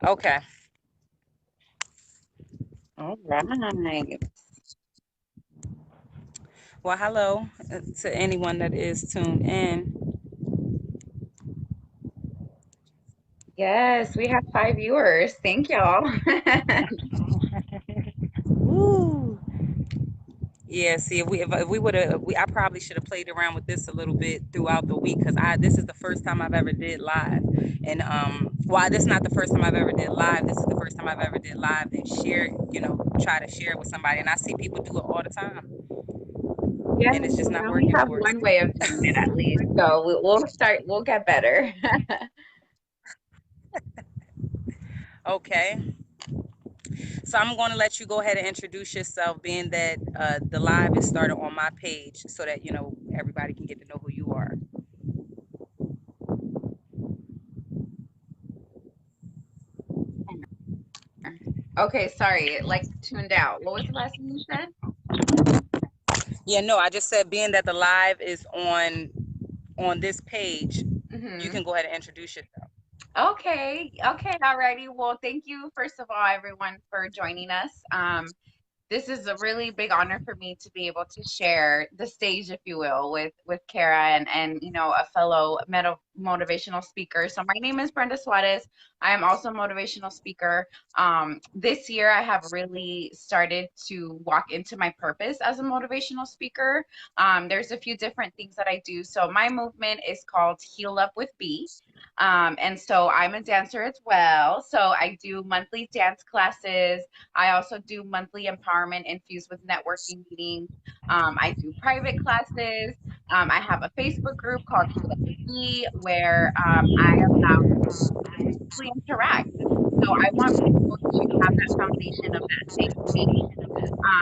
Okay. All right. Well, hello to anyone that is tuned in. Yes, we have 5 viewers. Thank y'all. Woo. Yeah, see, if we would have, I probably should have played around with this a little bit throughout the week because I this is the first time I've ever did live, and while this is not the first time I've ever did live, this is the first time I've ever did live and share, try to share it with somebody, and I see people do it all the time, Yeah, and it's just not we only working have for us. one way of doing it at least. So we'll start, we'll get better. Okay, so I'm going to let you go ahead and introduce yourself, being that the live is started on my page, so that everybody can get to know who you are. Okay, sorry, it like tuned out. What was the last thing you said? Yeah, no, I just said being that the live is on this page, you Mm-hmm. can go ahead and introduce yourself. Okay, okay, alrighty. Well, thank you, first of all, everyone, for joining us. This is a really big honor for me to be able to share the stage, if you will, with Kara and a fellow motivational speaker. So my name is Brenda Suarez. I am also a motivational speaker. This year, I have really started to walk into my purpose as a motivational speaker. There's a few different things that I do. So my movement is called Heal Up with B. And so I'm a dancer as well. So I do monthly dance classes. I also do monthly empowerment infused with networking meetings. I do private classes. I have a Facebook group called Heal Up with Me where I allow to interact. So I want people to have that foundation of that safe space.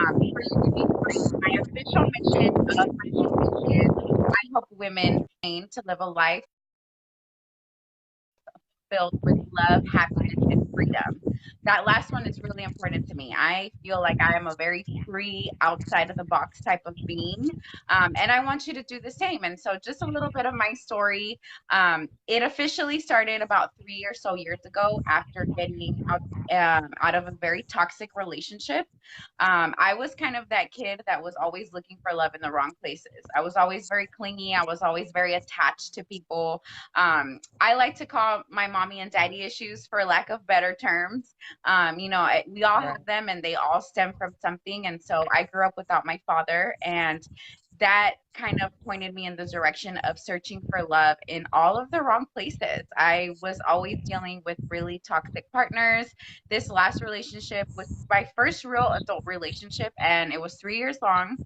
For you to be free, my official mission of my movement is I help women to live a life filled with love, happiness, and freedom. That last one is really important to me. I feel like I am a very free, outside of the box type of being. And I want you to do the same. And so, just a little bit of my story. It officially started about 3 or so years ago after getting out of a very toxic relationship. I was kind of that kid that was always looking for love in the wrong places. I was always very clingy. I was always very attached to people. I like to call my mommy and daddy issues, for lack of better terms. We all Right. have them and they all stem from something. And so I grew up without my father, and that kind of pointed me in the direction of searching for love in all of the wrong places. I was always dealing with really toxic partners. This last relationship was my first real adult relationship, and it was 3 years long.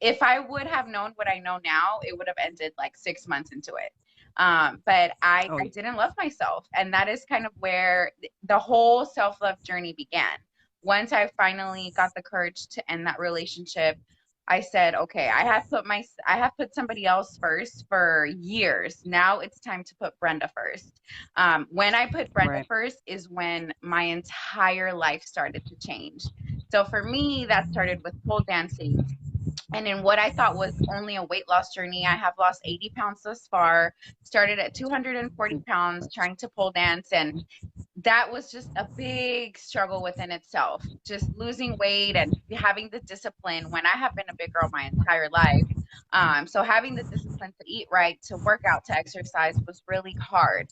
If I would have known what I know now, it would have ended like 6 months into it. But Oh, I didn't love myself. And that is kind of where the whole self love journey began. Once I finally got the courage to end that relationship, I said, okay, I have put somebody else first for years. Now it's time to put Brenda first. When I put Brenda right. first is when my entire life started to change. So for me, that started with pole dancing, and in what I thought was only a weight loss journey, I have lost 80 pounds thus far. Started at 240 pounds trying to pole dance. And that was just a big struggle within itself. Just losing weight and having the discipline when I have been a big girl my entire life. So having the discipline to eat right, to work out, to exercise was really hard.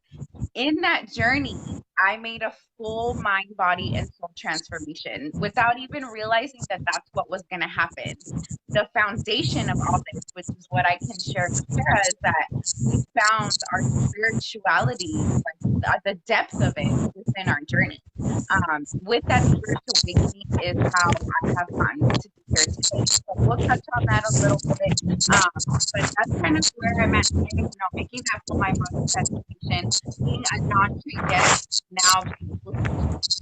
In that journey, I made a full mind, body, and soul transformation without even realizing that that's what was going to happen. The foundation of all this, which is what I can share with Sarah, is that we found our spirituality, like the depth of it within our journey. With that spiritual awakening is how I have gotten to be here today. So we'll touch on that a little bit. But that's kind of where I'm at today, making that full mind body transformation, being a non-trained dancer, now being able to teach,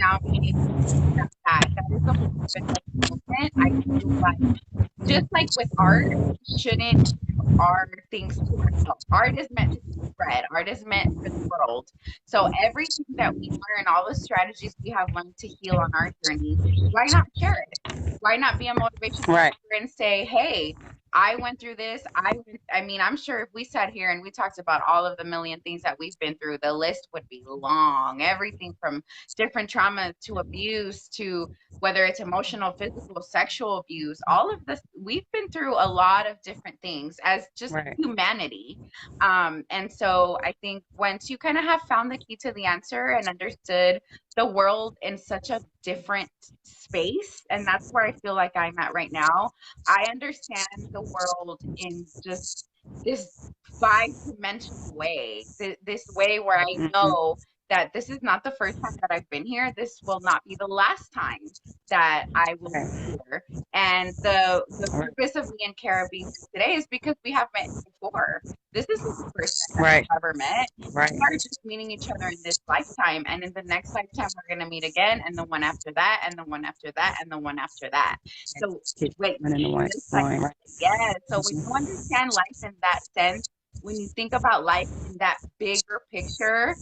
now being able to accept that. That is a whole different type of movement. I feel like just like with art, we shouldn't keep our things to ourselves. Art is meant to be spread. Art is meant for the world. So everything that we learn, all the strategies we have learned to heal on our journey, why not share it? Why not be a motivational Right. speaker and say, hey, I went through this. I mean, I'm sure if we sat here and we talked about all of the million things that we've been through, the list would be long. Everything from different trauma to abuse to whether it's emotional, physical, sexual abuse, all of this, we've been through a lot of different things as just Right. humanity. And so I think once you kind of have found the key to the answer and understood the world in such a different space, and that's where I feel like I'm at right now. I understand the world in just this five-dimensional way, this way where I Hmm. know that this is not the first time that I've been here. This will not be the last time that I will be Right. here. And the Right. purpose of me and Kara being here today is because we have met before. This isn't the first time that Right. we've ever met. Right. We are just meeting each other in this lifetime. And in the next lifetime, we're going to meet again, and the one after that, and the one after that, and the one after that. And So, keep wait, running the one just like going. Right. yeah. So when Mhm. you understand life in that sense, when you think about life in that bigger picture,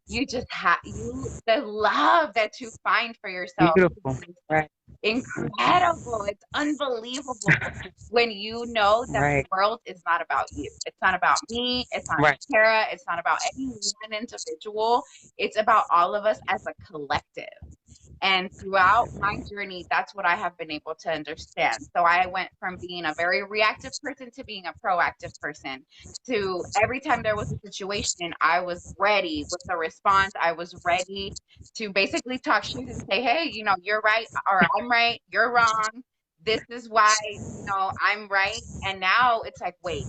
you just have you the love that you find for yourself Beautiful. is Right. incredible. It's unbelievable when you know that the Right. world is not about you. It's not about me. It's not Right. about Kara. It's not about any one individual. It's about all of us as a collective. And throughout my journey, that's what I have been able to understand. So I went from being a very reactive person to being a proactive person. To every time there was a situation, I was ready with a response. I was ready to basically talk shit and say, hey, you're right, or I'm right, you're wrong. This is why, I'm right. And now it's like, wait,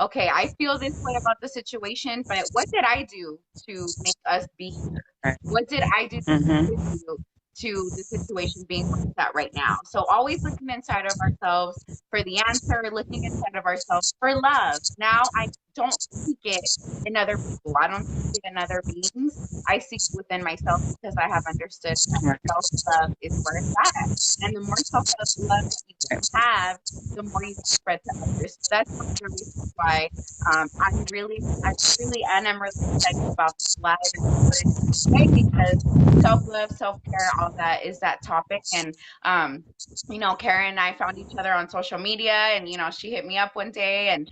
okay, I feel this way about the situation, but what did I do to make us be here? Right. What did I do to Hmm. contribute to the situation being where it's at right now? So always looking inside of ourselves for the answer, looking inside of ourselves for love. Now I don't seek it in other people. I don't seek it in other beings. I seek it within myself because I have understood that Right. self love is where it's at. And the more self love that you have, the more you can spread to others. So that's one of the reasons why I really, and I'm really excited about this live and put it today because self love, self care, all that is that topic. And Karen and I found each other on social media, and she hit me up one day, and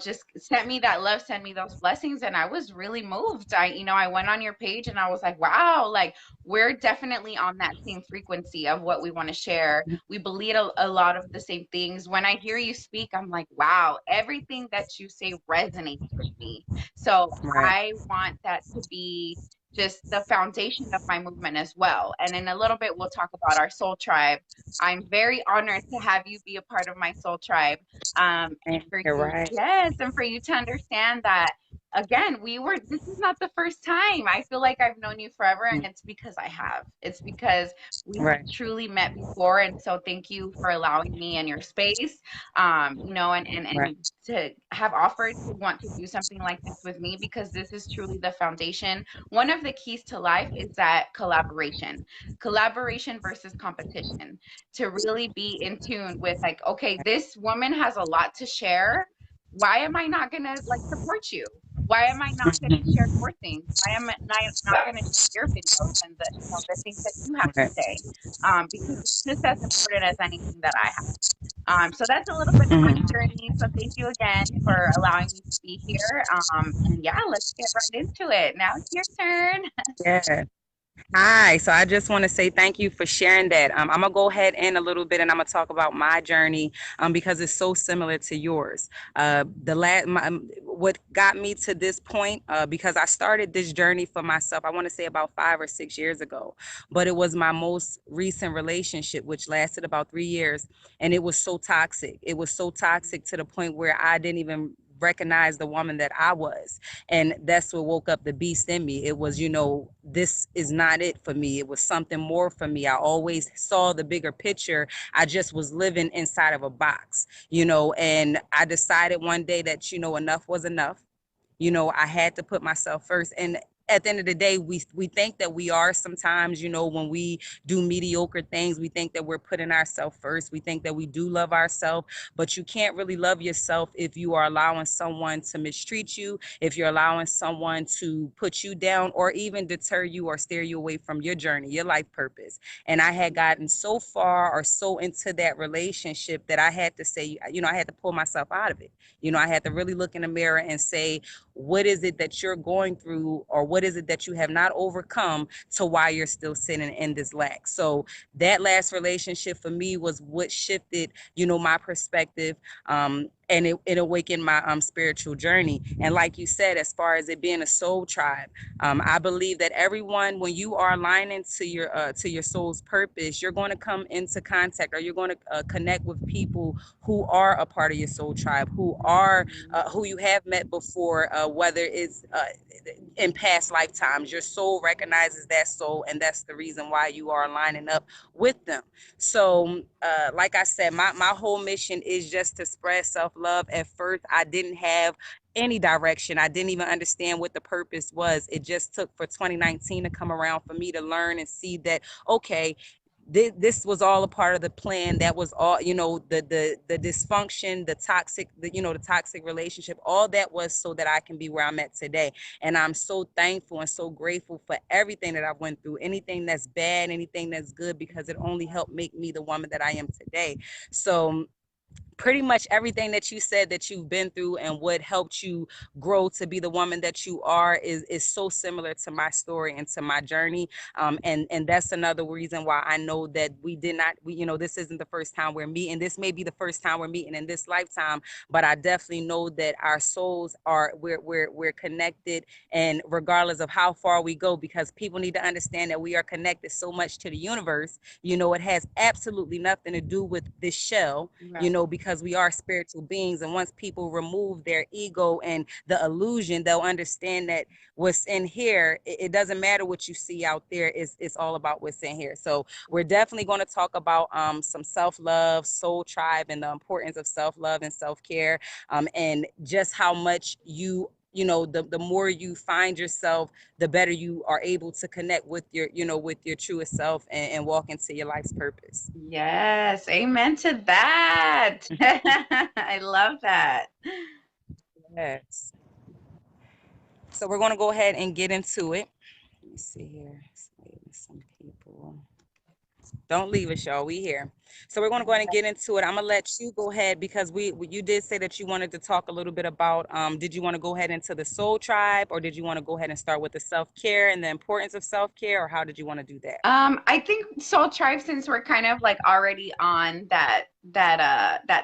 just sent me that love, sent me those blessings, and I was really moved. I went on your page, and I was like, wow, like we're definitely on that same frequency of what we want to share. We believe a lot of the same things. When I hear you speak, I'm like, wow, everything that you say resonates with me. So Right. I want that to be just the foundation of my movement as well. And in a little bit, we'll talk about our soul tribe. I'm very honored to have you be a part of my soul tribe. And And for you're you, right. yes, and for you to understand that again, this is not the first time. I feel like I've known you forever, and it's because I have. It's because we have Right. truly met before. And so thank you for allowing me in your space, Right. and to have offered to want to do something like this with me because this is truly the foundation. One of the keys to life is that collaboration versus competition, to really be in tune with like, okay, this woman has a lot to share. Why am I not going to like support you? Why am I not going to share Mhm. your things? Why am I not going to share your videos and the things that you have to Right. say? Because it's just as important as anything that I have. So that's a little bit of my Hmm. journey. So thank you again for allowing me to be here. And yeah, let's get right into it. Now it's your turn. Yeah. Hi. So I just want to say thank you for sharing that. I'm gonna go ahead in a little bit, and I'm gonna talk about my journey, because it's so similar to yours. What got me to this point, because I started this journey for myself. I want to say about 5 or 6 years ago, but it was my most recent relationship, which lasted about 3 years, and it was so toxic. It was so toxic to the point where I didn't even recognize the woman that I was, and that's what woke up the beast in me. It was, this is not it for me. It was something more for me. I always saw the bigger picture. I just was living inside of a box, and I decided one day that, enough was enough. I had to put myself first. And at the end of the day, we think that we are sometimes, when we do mediocre things, we think that we're putting ourselves first. We think that we do love ourselves, but you can't really love yourself if you are allowing someone to mistreat you, if you're allowing someone to put you down, or even deter you or steer you away from your journey, your life purpose. And I had gotten so far or so into that relationship that I had to say, I had to pull myself out of it. I had to really look in the mirror and say, what is it that you're going through, or what is it that you have not overcome to why you're still sitting in this lack? So that last relationship for me was what shifted, my perspective, and it awakened my spiritual journey. And like you said, as far as it being a soul tribe, I believe that everyone, when you are aligning to your soul's purpose, you're going to come into contact, or you're going to connect with people who are a part of your soul tribe, who you have met before, whether it's in past lifetimes. Your soul recognizes that soul, and that's the reason why you are lining up with them. So, like I said, my whole mission is just to spread self love. At first, I didn't have any direction. I didn't even understand what the purpose was. It just took for 2019 to come around for me to learn and see that, okay, this was all a part of the plan. That was all, the dysfunction, the toxic relationship, all that was so that I can be where I'm at today. And I'm so thankful and so grateful for everything that I went through, anything that's bad, anything that's good, because it only helped make me the woman that I am today. So pretty much everything that you said that you've been through and what helped you grow to be the woman that you are is so similar to my story and to my journey. And that's another reason why I know that this isn't the first time we're meeting. This may be the first time we're meeting in this lifetime, but I definitely know that our souls we're connected, and regardless of how far we go, because people need to understand that we are connected so much to the universe. It has absolutely nothing to do with this shell, Right. because we are spiritual beings. And once people remove their ego and the illusion, they'll understand that what's in here, it doesn't matter what you see out there. It's all about what's in here. So we're definitely going to talk about some self-love, soul tribe, and the importance of self-love and self-care, and just how much the more you find yourself, the better you are able to connect with your truest self, and walk into your life's purpose. Yes, amen to that. I love that. Yes. So we're going to go ahead and get into it. Let me see here. Some people. Don't leave us, y'all. We here. So we're going to go ahead and get into it. I'm gonna let you go ahead, because you did say that you wanted to talk a little bit about. Did you want to go ahead into the soul tribe, or did you want to go ahead and start with the self care and the importance of self care, or how did you want to do that? I think Soul Tribe, since we're kind of like already on that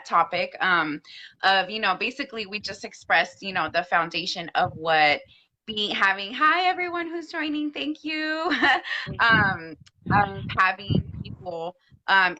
topic, of, basically we just expressed, the foundation of what being having, hi everyone who's joining, thank you. um, Having people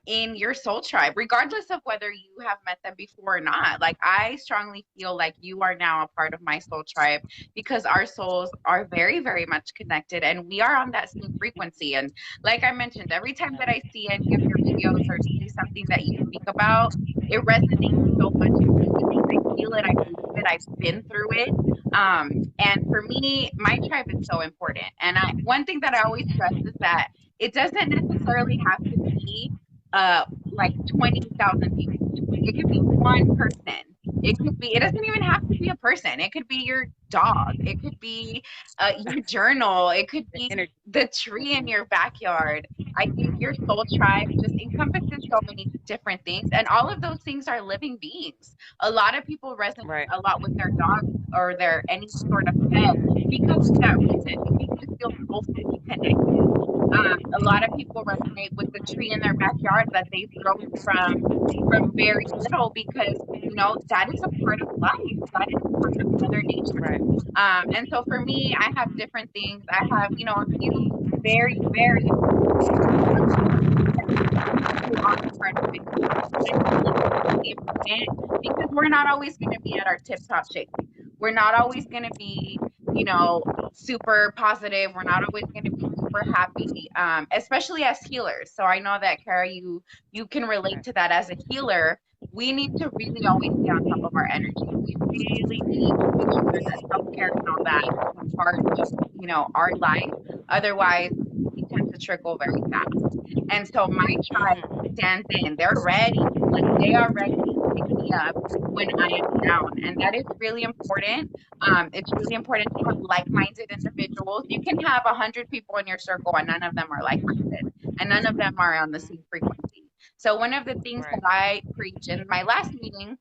in your soul tribe, regardless of whether you have met them before or not. Like, I strongly feel like you are now a part of my soul tribe, because our souls are very, very much connected, and we are on that same frequency. And like I mentioned, every time that I see any of your videos or see something that you speak about, it resonates so much with me, because I feel it, I believe it, I've been through it. And for me, my tribe is so important. And one thing that I always stress is that it doesn't necessarily have to be like 20,000 people. It could be one person. It doesn't even have to be a person. It could be your dog. It could be your journal. It could The be energy. the tree in your backyard. I think your soul tribe just encompasses so many different things. And all of those things are living beings. A lot of people resonate Right. a lot with their dog or their any sort of pet because of that reason, because you feel so fully connected. A lot of people resonate with the tree in their backyard that they've grown from very little, because that is a part of life. That is a part of Mother Nature. Right. And so for me, I have different things. I have, a few very, very who are part of my soul tribe. And I feel like it's really important, because we're not always going to be at our tip top shape. We're not always going to be, super positive. We're not always going to be super happy, especially as healers. So I know that, Kara, you can relate Right. to that as a healer. we need to really always stay on top of our energy. We really need to make sure that self-care and all that is a part of, our life. Otherwise, we tend to trickle very fast. And so my tribe Mm-hmm. stands in. They're ready. Like, they are ready to pick me up when I am down. And that is really important. It's really important to have like-minded individuals. You can have 100 people in your circle and none of them are like-minded, and none of them are on the same frequency. So one of the things that Right. I preach in my last meeting,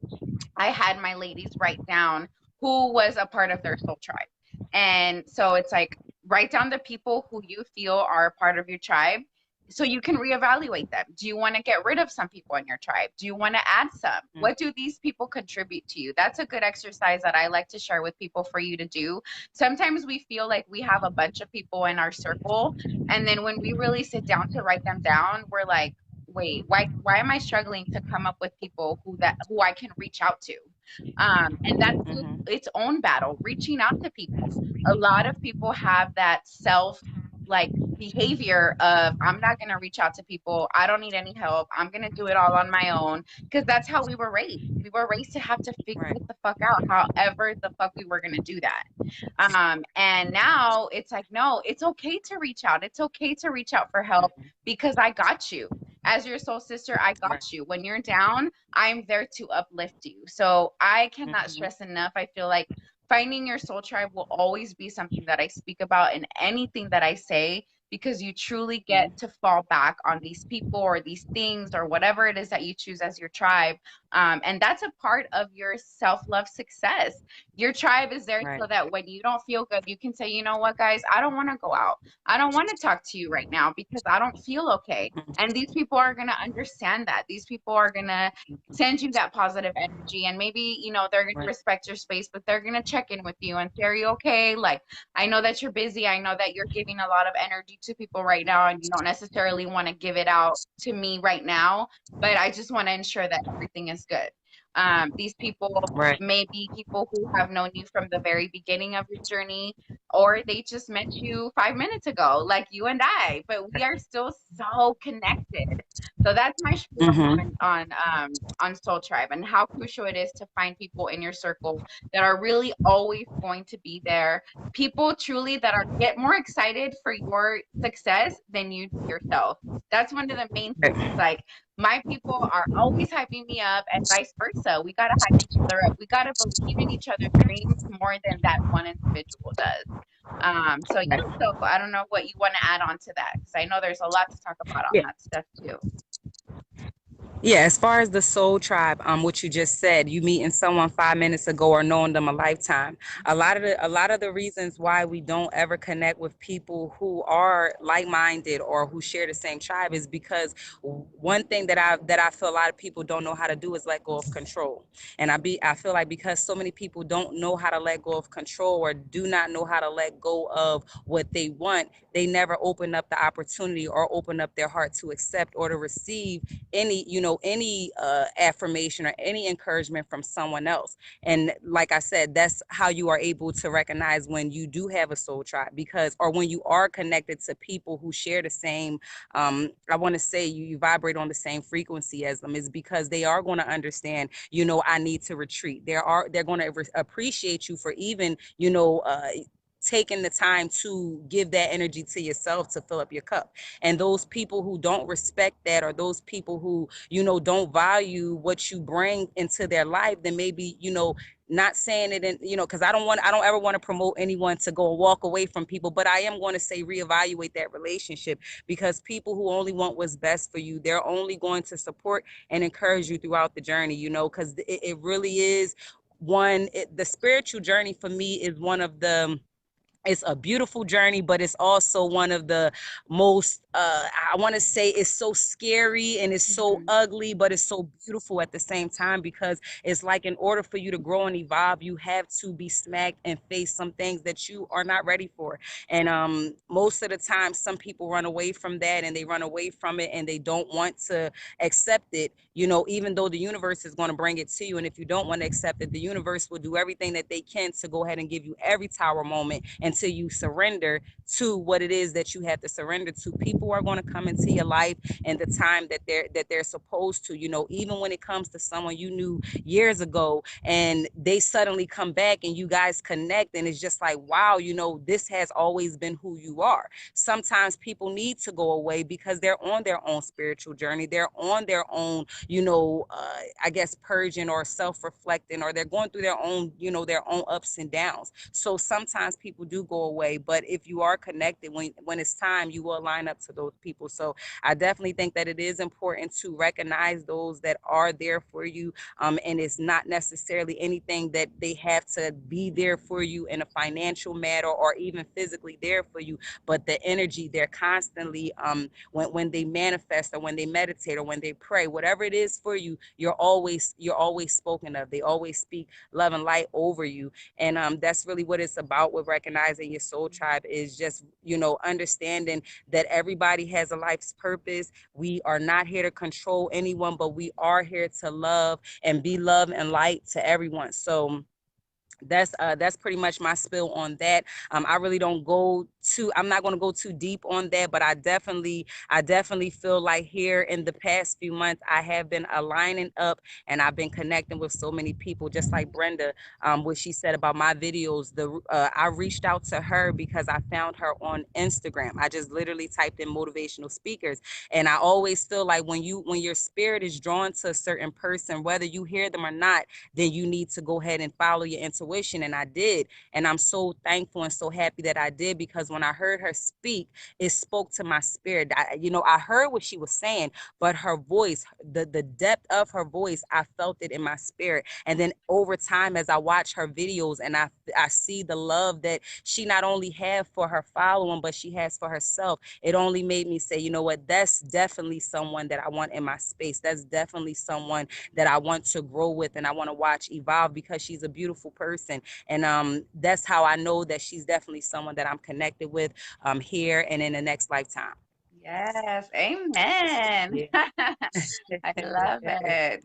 I had my ladies write down who was a part of their soul tribe. And so it's like, write down the people who you feel are a part of your tribe so you can reevaluate them. Do you want to get rid of some people in your tribe? Do you want to add some? What do these people contribute to you? That's a good exercise that I like to share with people for you to do. Sometimes we feel like we have a bunch of people in our circle, and then when we really sit down to write them down, we're like, wait, why am I struggling to come up with people who I can reach out to? And that's Mm-hmm. its own battle, reaching out to people. A lot of people have that self, like, behavior of, I'm not going to reach out to people. I don't need any help. I'm going to do it all on my own, because that's how we were raised. We were raised to have to figure Right. it the fuck out, however the fuck we were going to do that. And now it's like, no, it's okay to reach out. It's okay to reach out for help, Mm-hmm. because I got you. As your soul sister, I Right. got you. When you're down, I'm there to uplift you. So I cannot Mm-hmm. stress enough. I feel like finding your soul tribe will always be something that I speak about in anything that I say, because you truly get to fall back on these people or these things or whatever it is that you choose as your tribe. And that's a part of your self love success. Your tribe is there Right. so that when you don't feel good, you can say, you know what, guys, I don't want to go out. I don't want to talk to you right now because I don't feel okay. And these people are going to understand that. These people are going to send you that positive energy. And maybe, they're going to Right. respect your space, but they're going to check in with you and say, are you okay? Like, I know that you're busy. I know that you're giving a lot of energy to people right now, and you don't necessarily want to give it out to me right now, but I just want to ensure that everything is good. These people Right. may be people who have known you from the very beginning of your journey, or they just met you 5 minutes ago, like you and I, but we are still so connected. So that's my spiel Mm-hmm. on Soul Tribe, and how crucial it is to find people in your circle that are really always going to be there. People truly that are get more excited for your success than you do yourself. That's one of the main things. Right. Like, my people are always hyping me up, and vice versa. We gotta hype each other up. We gotta believe in each other's dreams more than that one individual does. So yeah, Right. so I don't know what you want to add on to that, because I know there's a lot to talk about on Yeah. that stuff too. Yeah, as far as the soul tribe, what you just said, you meeting someone 5 minutes ago or knowing them a lifetime. A lot of the reasons why we don't ever connect with people who are like-minded or who share the same tribe is because one thing that I feel a lot of people don't know how to do is let go of control. And I feel like because so many people don't know how to let go of control or do not know how to let go of what they want, they never open up the opportunity or open up their heart to accept or to receive any affirmation or any encouragement from someone else. And like I said, that's how you are able to recognize when you do have a soul tribe, because or when you are connected to people who share the same, I want to say you vibrate on the same frequency as them, is because they are going to understand, I need to retreat. They're going to appreciate you for even, taking the time to give that energy to yourself to fill up your cup. And those people who don't respect that, or those people who, don't value what you bring into their life, then maybe, not saying it in, because I don't ever want to promote anyone to go walk away from people, but I am going to say reevaluate that relationship, because people who only want what's best for you, they're only going to support and encourage you throughout the journey, because it really is the spiritual journey for me is one of the, it's a beautiful journey, but it's also one of the most, I want to say, it's so scary and it's so Mm-hmm. ugly, but it's so beautiful at the same time, because it's like in order for you to grow and evolve, you have to be smacked and face some things that you are not ready for. And most of the time, some people run away from that, and they run away from it and they don't want to accept it, even though the universe is going to bring it to you. And if you don't want to accept it, the universe will do everything that they can to go ahead and give you every tower moment until you surrender to what it is that you have to surrender to. People are going to come into your life in the time that they're supposed to, even when it comes to someone you knew years ago and they suddenly come back and you guys connect, and it's just like, wow, this has always been who you are. Sometimes people need to go away because they're on their own spiritual journey, they're on their own, I guess purging or self-reflecting, or they're going through their own ups and downs. So sometimes people do go away, but if you are connected, when it's time, you will line up to those people. So I definitely think that it is important to recognize those that are there for you, and it's not necessarily anything that they have to be there for you in a financial matter or even physically there for you, but the energy they're constantly, when they manifest or when they meditate or when they pray, whatever it is for you, you're always spoken of. They always speak love and light over you. And that's really what it's about with recognizing your soul tribe, is just understanding that everybody has a life's purpose. We are not here to control anyone, but we are here to love and be love and light to everyone. So that's pretty much my spill on that. I really don't go too I'm not going to go too deep on that, but I definitely feel like here in the past few months I have been aligning up, and I've been connecting with so many people, just like Brenda, what she said about my videos. I reached out to her because I found her on Instagram. I just literally typed in motivational speakers, and I always feel like when your spirit is drawn to a certain person, whether you hear them or not, then you need to go ahead and follow your intuition. And I did. And I'm so thankful and so happy that I did, because when I heard her speak, it spoke to my spirit. I heard what she was saying, but her voice, the depth of her voice, I felt it in my spirit. And then over time, as I watch her videos and I see the love that she not only have for her following, but she has for herself, it only made me say, you know what, that's definitely someone that I want in my space. That's definitely someone that I want to grow with and I want to watch evolve, because she's a beautiful person. And that's how I know that she's definitely someone that I'm connected with, here and in the next lifetime. Yes, amen. Yeah. I love it.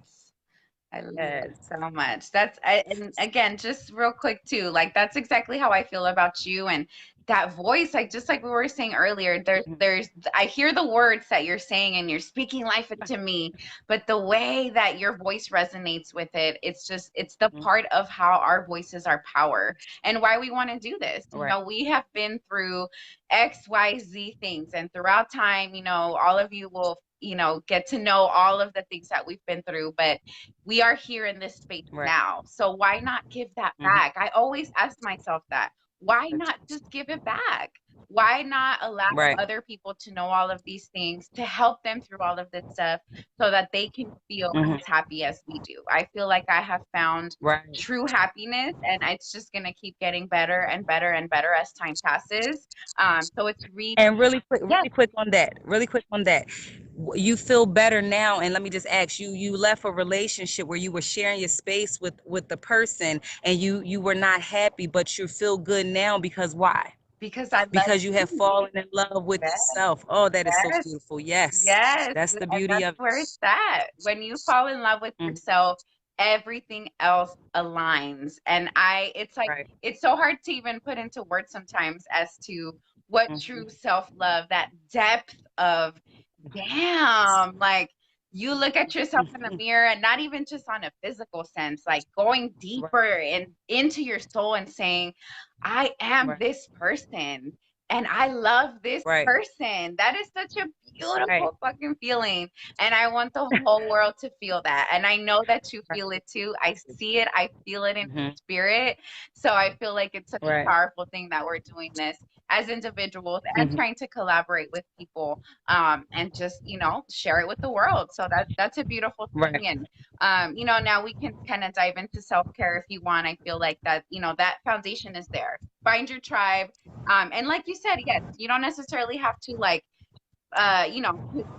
I love it Yes. so much. And again, just real quick too, like that's exactly how I feel about you and that voice, like just like we were saying earlier, I hear the words that you're saying and you're speaking life into me, but the way that your voice resonates with it, it's the Mhm. part of how our voices are power and why we want to do this. Right. We have been through XYZ things, and throughout time, all of you will get to know all of the things that we've been through, but we are here in this space Right. now. So why not give that Hmm. back? I always ask myself that. Why not just give it back? Why not allow Right. other people to know all of these things to help them through all of this stuff so that they can feel Hmm. as happy as we do? I feel like I have found Right. true happiness, and it's just going to keep getting better and better and better as time passes. So it's really, And really quick, yes, really quick on that. You feel better now, and let me just ask you: you left a relationship where you were sharing your space with the person, and you were not happy, but you feel good now because why? because I love Because you have you. fallen in love with Yes, yourself. Oh, that is so yes. beautiful. Yes, Yes, that's the and beauty that's of where it's at. When you fall in love with it. Mhm. yourself, everything else aligns. And it's like, Right. it's so hard to even put into words sometimes as to what Hmm. true self-love, that depth of, damn, like you look at yourself in the mirror and not even just on a physical sense, like going Right. deeper into your soul and saying, I am Right. this person and I love this Right. person. That is such a Right. beautiful fucking feeling. And I want the whole world to feel that. And I know that you Right. feel it too. I see it, I feel it in Hmm. spirit. So I feel like it's such a Right. powerful thing that we're doing this as individuals and Hmm. trying to collaborate with people, and just share it with the world. So that's a beautiful Right. thing. And now we can kind of dive into self-care if you want. I feel like that that foundation is there. Find your tribe, and like you said, yes, you don't necessarily have to like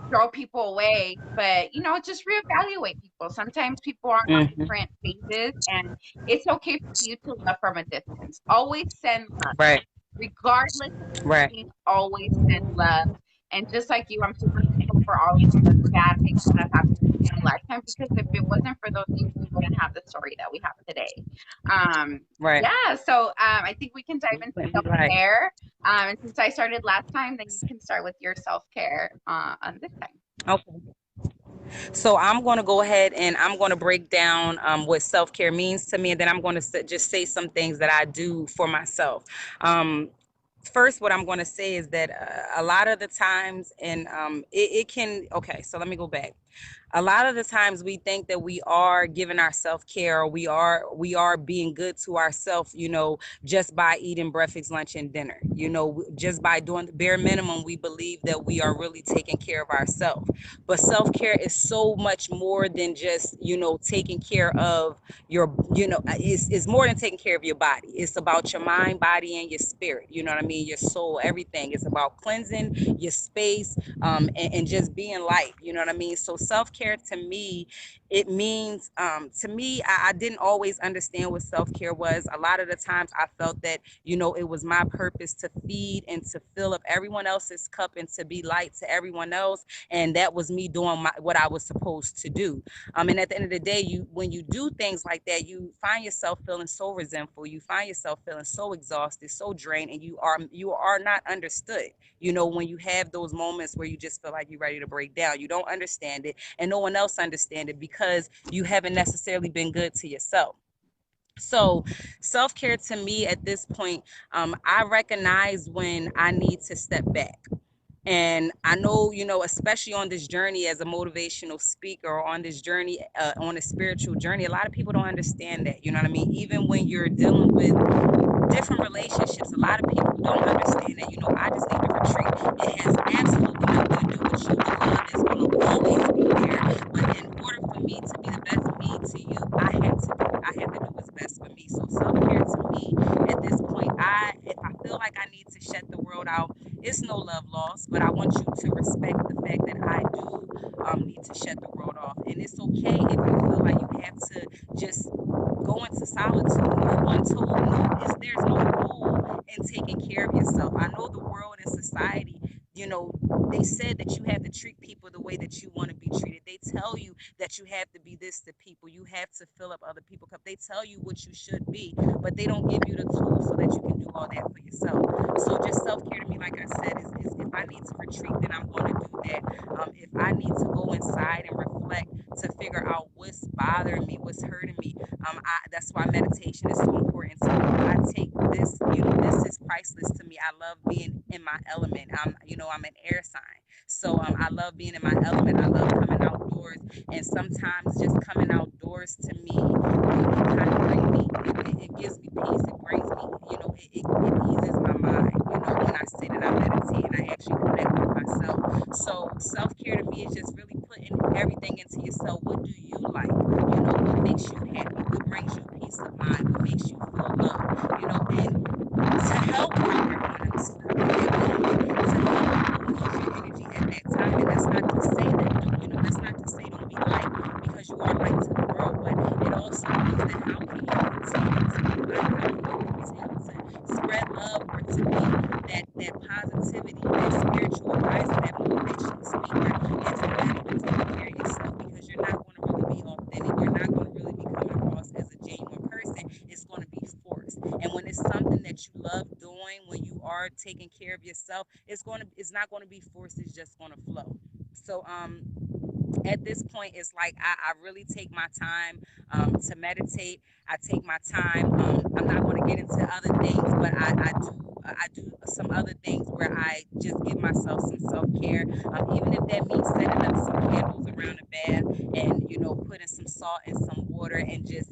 throw people away, but just reevaluate people. Sometimes people are on Hmm. different phases, and it's okay for you to love from a distance. Always send love, Right. regardless of Right. anything. Always send love, and just like you, I'm super for all of the bad things that have happened in my lifetime, because if it wasn't for those things, we wouldn't have the story that we have today. Right. Yeah, so I think we can dive You into couldn't be self right. care. And since I started last time, then you can start with your self care on this time. Okay. So I'm going to go ahead and I'm going to break down what self care means to me, and then I'm going to just say some things that I do for myself. Um, First, what I'm going to say is that a lot of the times, and it can, okay, so let me go back. A lot of the times we think that we are giving our self-care, or we are being good to ourselves, just by eating breakfast, lunch, and dinner. Just by doing the bare minimum, we believe that we are really taking care of ourselves. But self-care is so much more than just taking care of your it's more than taking care of your body. It's about your mind, body, and your spirit. You know what I mean? Your soul, everything. It's about cleansing your space, and just being light. You know what I mean? So self-care to me, it means, to me, I didn't always understand what self-care was. A lot of the times I felt that it was my purpose to feed and to fill up everyone else's cup and to be light to everyone else, and that was me doing what I was supposed to do. And at the end of the day, when you do things like that, you find yourself feeling so resentful. You find yourself feeling so exhausted, so drained, and you are not understood. When you have those moments where you just feel like you're ready to break down, you don't understand it, and no one else understands it because you haven't necessarily been good to yourself. So, self care to me at this point, I recognize when I need to step back. And I know, especially on this journey as a motivational speaker, or on this journey, on a spiritual journey, a lot of people don't understand that. You know what I mean? Even when you're dealing with different relationships, a lot of people don't understand that. I just need to retreat. It has absolutely nothing to do with you. The love is going to always be there. But in order for me to be the best me to you, I have to do what's best for me. So self care to me at this point, if I feel like I need to shut the world out, it's no love lost. But I want you to respect the fact that I do need to shut the world off, and it's okay if you feel like you have to just go into solitude. No one told you there's no rule in taking care of yourself. I know the world and society, they said that you have to treat people the way that you want to be treated. They tell you that you have to be this to people. You have to fill up other people's cup. They tell you what you should be, but they don't give you the tools so that you can do all that for yourself. So just self care to me, like I said, is if I need to retreat, then I'm going to do that. If I need to go inside and reflect to figure out what's bothering me, what's hurting me, that's why meditation is so important to me. I take this, this is priceless to me. I love being in my element. I'm an air sign. So I love being in my element. I love coming outdoors. And sometimes just coming outdoors to me, it kind of brings me, it gives me peace. It brings me, it eases my mind, when I sit and I meditate and I actually connect with myself. So self care to me is just really putting everything into yourself. What do you like? What makes you happy? What brings you peace of mind? What makes you feel love? And to help bring everyone else feel love, to help move your energy at that time. And that's not to say that, that's not to say don't be light, because you are light to the world, but it also means that how can you continue to be light? How can you continue to spread love, or to be that positivity, that spiritual advisor, that motivational speaker, if you're not even taking care of yourself? Because you're not going to really be authentic. You're not going to really be coming across as a genuine person. It's going to be forced. And when it's something that you love doing, when you are taking care of yourself, it's not going to be forced. It's just going to flow. So at this point, it's like I really take my time to meditate. I take my time. I'm not going to get into other things, but I do some other things where I just give myself some self care. Even if that means setting up some candles around the bath, and putting some salt in some water, and just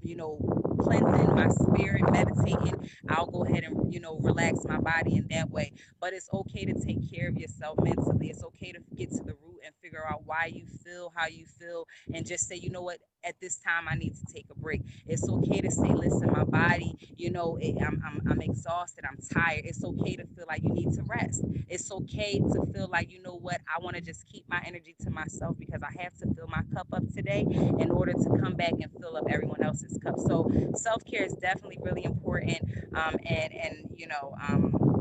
you know cleansing my spirit, meditating. I'll go ahead and relax my body in that way. But it's okay to take care of yourself mentally. It's okay to get to the root and figure out why you feel how you feel, and just say, what, at this time I need to take a break. It's okay to say, listen, my body, I'm exhausted, I'm tired. It's okay to feel like you need to rest. It's okay to feel like, what, I want to just keep my energy to myself, because I have to fill my cup up today in order to come back and fill up everyone else's cup. So self-care is definitely really important. And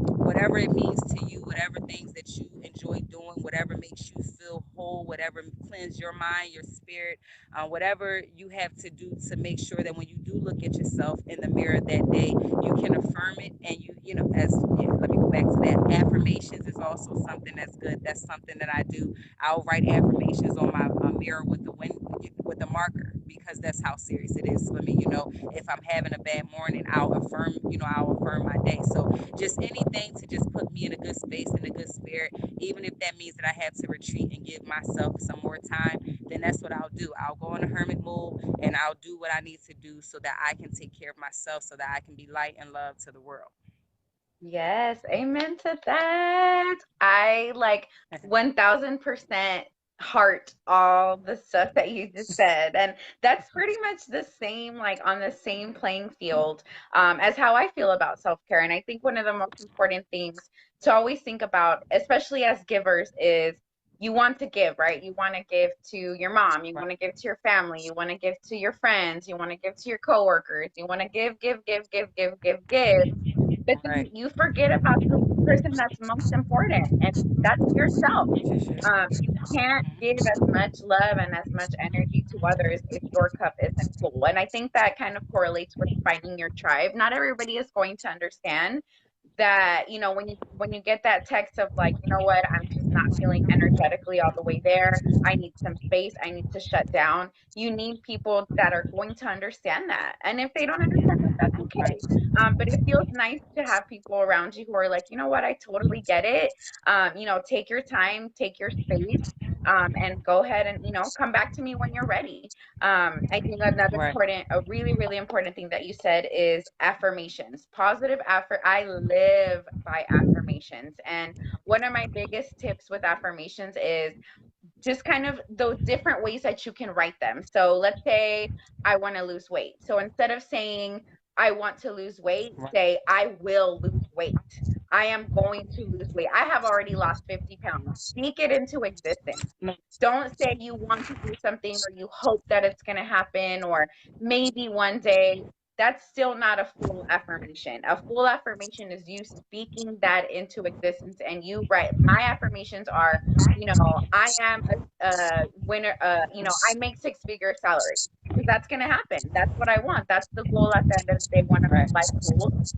whatever it means to you, whatever things that you enjoy doing, whatever makes you feel whole, whatever cleanse your mind, your spirit, whatever you have to do to make sure that when you do look at yourself in the mirror that day, you can affirm it. And you know, as yeah, let me go back to that. Affirmations is also something that's good. That's something that I do. I'll write affirmations on my mirror with the wind, with the marker, because that's how serious it is for me. You know, if I'm having a bad morning, I'll affirm. You know, I'll affirm my day. So just anything to just put me in a good space, in a good spirit, even if that means that I have to retreat and give myself some more time, then that's what I'll do. I'll go in a hermit mode and I'll do what I need to do so that I can take care of myself, so that I can be light and love to the world. Yes, amen to that. I like 1000% heart all the stuff that you just said. And that's pretty much the same, like on the same playing field as how I feel about self-care. And I think one of the most important things to always think about, especially as givers, is you want to give, right? You want to give to your mom, you Right, want to give to your family, you want to give to your friends, you want to give to your coworkers, you want to give. But then right. you forget about the person that's most important, and that's yourself. Which is you. You can't give as much love and as much energy to others if your cup isn't full. And I think that kind of correlates with finding your tribe. Not everybody is going to understand that, when you get that text of like, you know what, I'm just not feeling energetically all the way there. I need some space. I need to shut down. You need people that are going to understand that. And if they don't understand that, that's Right, okay. But it feels nice to have people around you who are like, you know what, I totally get it. Take your time, take your space. And go ahead and come back to me when you're ready. I think another right, a really, really important thing that you said is affirmations. I live by affirmations. And one of my biggest tips with affirmations is just kind of those different ways that you can write them. So let's say I want to lose weight. So instead of saying I want to lose weight, right. say I will lose weight. I am going to lose weight. I have already lost 50 pounds. Speak it into existence. No, Don't say you want to do something or you hope that it's going to happen or maybe one day. That's still not a full affirmation. A full affirmation is you speaking that into existence. And you write, my affirmations are, I am a winner, I make six-figure salary, because that's going to happen. That's what I want. That's the goal at the end of the day. One of right, my life goals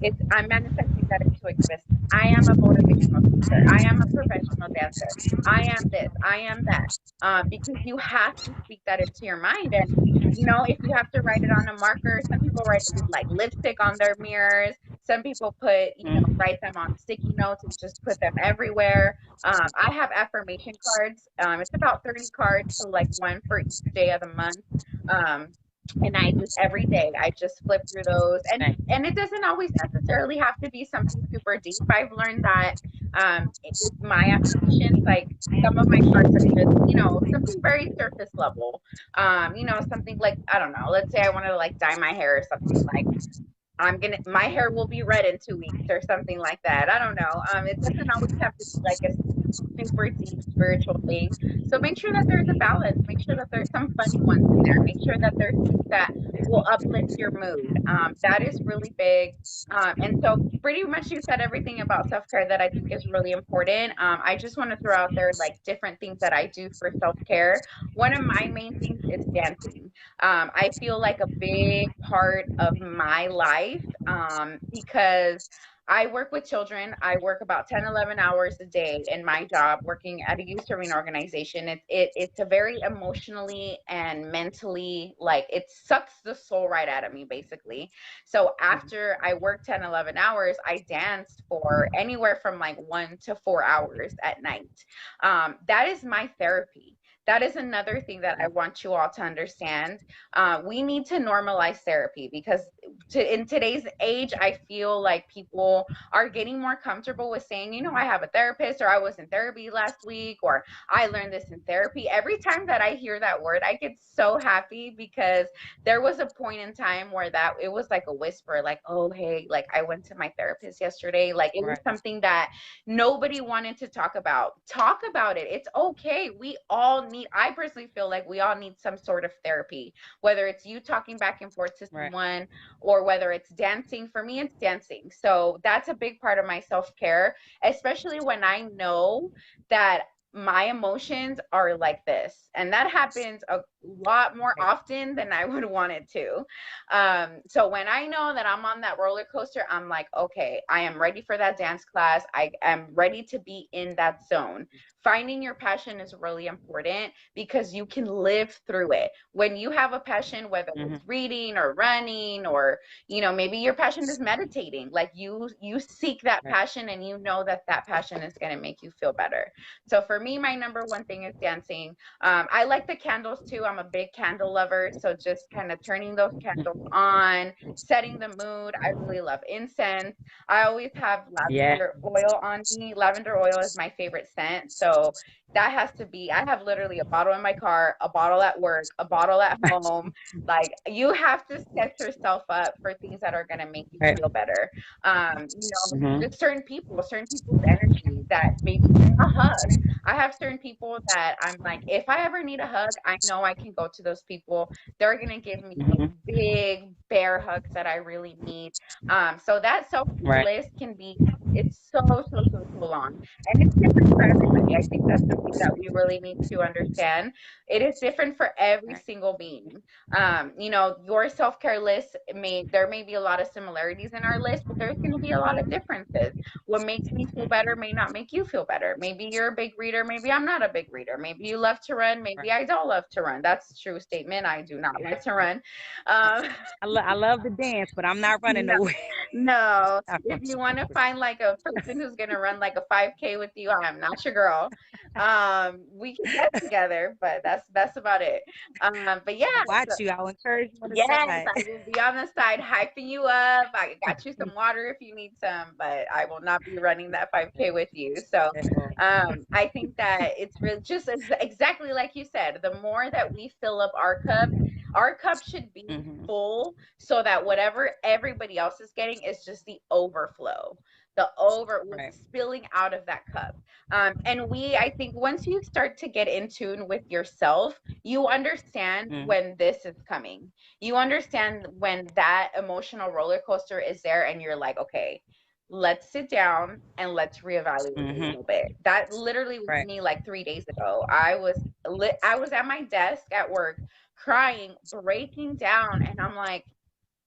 is I'm manifesting that into existence. I am a motivational speaker. I am a professional dancer. I am this. I am that. Because you have to speak that into your mind. And, if you have to write it on a marker, some people write it with like lipstick on their mirrors. Some people write them on sticky notes and just put them everywhere. I have affirmation cards. It's about 30 cards, so like one for each day of the month. Um, and I just every day I just flip through those, and right, it doesn't always necessarily have to be something super deep. I've learned that with my affirmations, like some of my cards are just something very surface level. Something like, I don't know. Let's say I wanted to like dye my hair or something, like my hair will be red in 2 weeks or something like that. I don't know. It doesn't always have to be like a super deep spiritual thing. So make sure that there's a balance. Make sure that there's some funny ones in there. Make sure that there's things that will uplift your mood. That is really big. And so pretty much you said everything about self-care that I think is really important. I just want to throw out there like different things that I do for self-care. One of my main things is dancing. I feel like a big part of my life, because I work with children. I work about 10, 11 hours a day in my job working at a youth serving organization. It's a very emotionally and mentally, like, it sucks the soul right out of me, basically. So after I work 10, 11 hours, I danced for anywhere from like 1 to 4 hours at night. That is my therapy. That is another thing that I want you all to understand. We need to normalize therapy, because in today's age, I feel like people are getting more comfortable with saying, I have a therapist, or I was in therapy last week, or I learned this in therapy. Every time that I hear that word, I get so happy, because there was a point in time where that it was like a whisper, like, oh, hey, like I went to my therapist yesterday. Like it was right, something that nobody wanted to talk about. Talk about it. It's okay. We all need, I personally feel like we all need some sort of therapy, whether it's you talking back and forth to Right. someone, or whether it's dancing. For me, it's dancing. So that's a big part of my self care, especially when I know that my emotions are like this. And that happens a lot more Right. often than I would want it to. So when I know that I'm on that roller coaster, I'm like, okay, I am ready for that dance class. I am ready to be in that zone. Finding your passion is really important because you can live through it. When you have a passion, whether Mm-hmm. it's reading or running, or maybe your passion is meditating, like you seek that Right. passion and you know that that passion is going to make you feel better. So for me, my number one thing is dancing. I like the candles too. I'm a big candle lover. So just kind of turning those candles on, setting the mood. I really love incense. I always have Yeah. lavender oil on me. Lavender oil is my favorite scent. So that has to be, I have literally a bottle in my car, a bottle at work, a bottle at home. Like, you have to set yourself up for things that are going to make you Right. feel better. Mm-hmm. Just certain people's energy, that maybe a hug. I have certain people that I'm like, if I ever need a hug, I know I can go to those people. They're gonna give me those Mm-hmm. big bear hugs that I really need. So that self-care Right. list can be, it's so long. And it's different for everybody. I think that's something that we really need to understand. It is different for every Right. single being. Your self-care list there may be a lot of similarities in our list, but there's going to be a lot of differences. What makes me feel better may not make you feel better. Maybe you're a big reader. Maybe I'm not a big reader. Maybe you love to run. Maybe Right. I don't love to run. That's a true statement. I do not like to run. Um, I love the dance, but I'm not running no, nowhere. no. I'm If you want to joking. find like a person who's going to run like a 5K with you, I'm not your girl. We can get together, but that's about it. But yeah, I'll so watch you. I'll encourage you on the yes, side. I will be on the side hyping you up. I got you some water if you need some, but I will not be running that 5K with you. So At all. I think that it's really just exactly like you said. The more that we fill up our cup should be Mm-hmm. full so that whatever everybody else is getting is just the overflow. What's Right. spilling out of that cup. I think once you start to get in tune with yourself, you understand Mm-hmm. when this is coming. You understand when that emotional roller coaster is there and you're like, okay, let's sit down and let's reevaluate a Mm-hmm. little bit. That literally was Right. me like 3 days ago. I was at my desk at work crying, breaking down, and I'm like,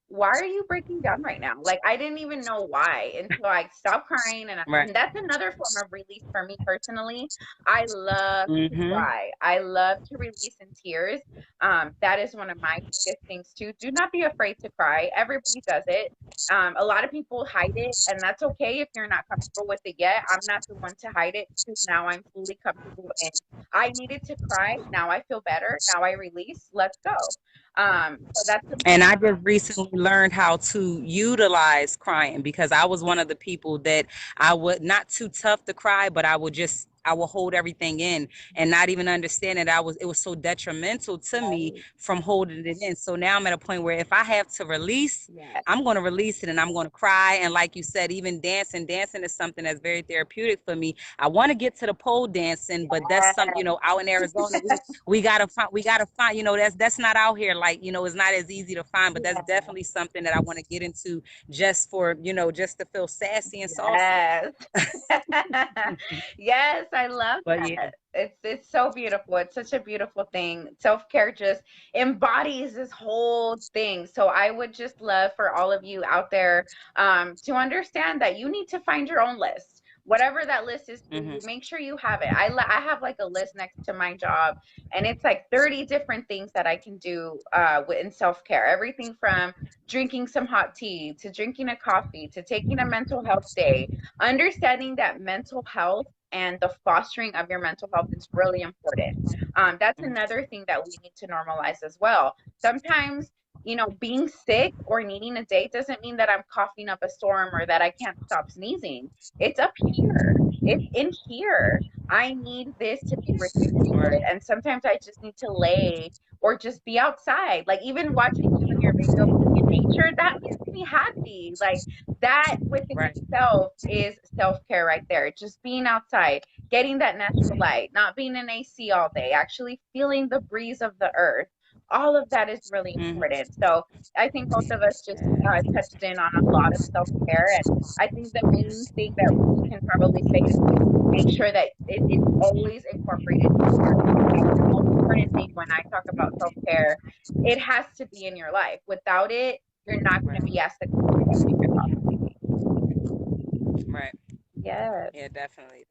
why are you breaking down right now? Like, I didn't even know why until I stopped crying. Right. And that's another form of release for me personally. I love to Mm-hmm. cry. I love to release in tears. That is one of my biggest things too. Do not be afraid to cry. Everybody does it. A lot of people hide it, and that's okay if you're not comfortable with it yet. I'm not the one to hide it because now I'm fully comfortable and I needed to cry. Now I feel better. Now I release. Let's go. So that's something. And I just recently learned how to utilize crying because I was one of the people that I would not too tough to cry, but I will hold everything in and not even understand that it was so detrimental to me Right. from holding it in. So now I'm at a point where if I have to release, Yes. I'm going to release it and I'm going to cry. And like you said, even dancing is something that's very therapeutic for me. I want to get to the pole dancing, but that's something, out in Arizona, we gotta find, that's not out here. Like, it's not as easy to find, but that's Yes. definitely something that I want to get into just for, just to feel sassy and saucy. Yes. Yes, I love But yeah. that. It's so beautiful. It's such a beautiful thing. Self-care just embodies this whole thing. So I would just love for all of you out there to understand that you need to find your own list. Whatever that list is for Mm-hmm. you, make sure you have it. I have like a list next to my job, and it's like 30 different things that I can do in self-care. Everything from drinking some hot tea to drinking a coffee to taking a mental health day. Understanding that mental health and the fostering of your mental health is really important. That's Mm-hmm. another thing that we need to normalize as well. Sometimes, being sick or needing a day doesn't mean that I'm coughing up a storm or that I can't stop sneezing. It's up here. It's in here. I need this to be reciprocated. Right. And sometimes I just need to lay or just be outside. Like, even watching you and your video being in nature, that makes me happy. Like, that within Right. itself is self-care right there. Just being outside, getting that natural light, not being in AC all day, actually feeling the breeze of the earth. All of that is really Mm-hmm. important. So I think both of us just touched in on a lot of self care. And I think the main thing that we can probably say is just make sure that it's always incorporated into your life. That's the most important thing when I talk about self care. It has to be in your life. Without it, you're not going to be Right. as successful as you could possibly be. Right. Yes. Yeah, definitely.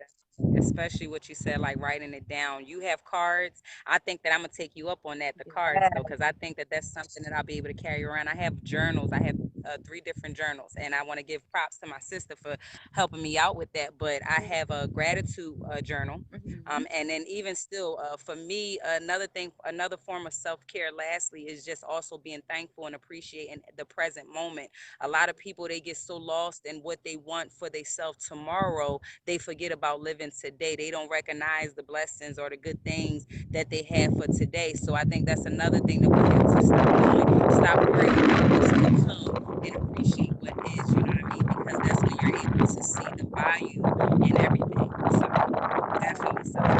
Especially what you said, like writing it down. You have cards. I think that I'm gonna take you up on that, the cards though, Yes. because I think that that's something that I'll be able to carry around. I have journals. I have three different journals, and I want to give props to my sister for helping me out with that. But I have a gratitude journal, Hmm. and then even still, for me, another thing, another form of self care. Lastly, is just also being thankful and appreciating the present moment. A lot of people, they get so lost in what they want for themselves tomorrow, they forget about living today. They don't recognize the blessings or the good things that they have for today. So I think that's another thing that we have to stop doing. Stop worrying about what's to come and appreciate what is, you know what I mean? Because that's when you're able to see the value in everything. So definitely self.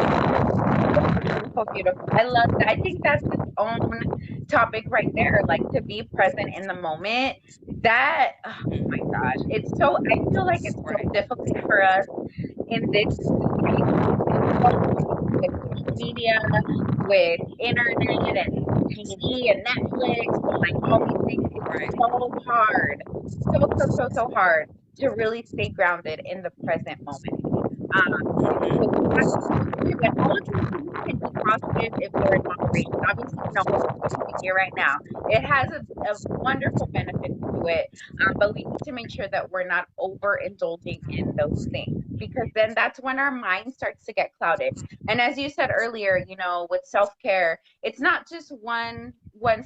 Beautiful, beautiful, beautiful. I love that. I think that's its own topic right there. Like to be present in the moment. That, oh my gosh, it's so, I feel like it's so Right. difficult for us in this society because it's so fast with social media, with internet and TV and Netflix and like all these things. It's Right. so hard, so hard to really stay grounded in the present moment. So we have to do, and all of these things can be positive if they're in moderation. Obviously, you know what we're discussing here right now. It has a wonderful benefit to it, but we need to make sure that we're not overindulging in those things because then that's when our mind starts to get clouded. And as you said earlier, you know, with self-care, it's not just one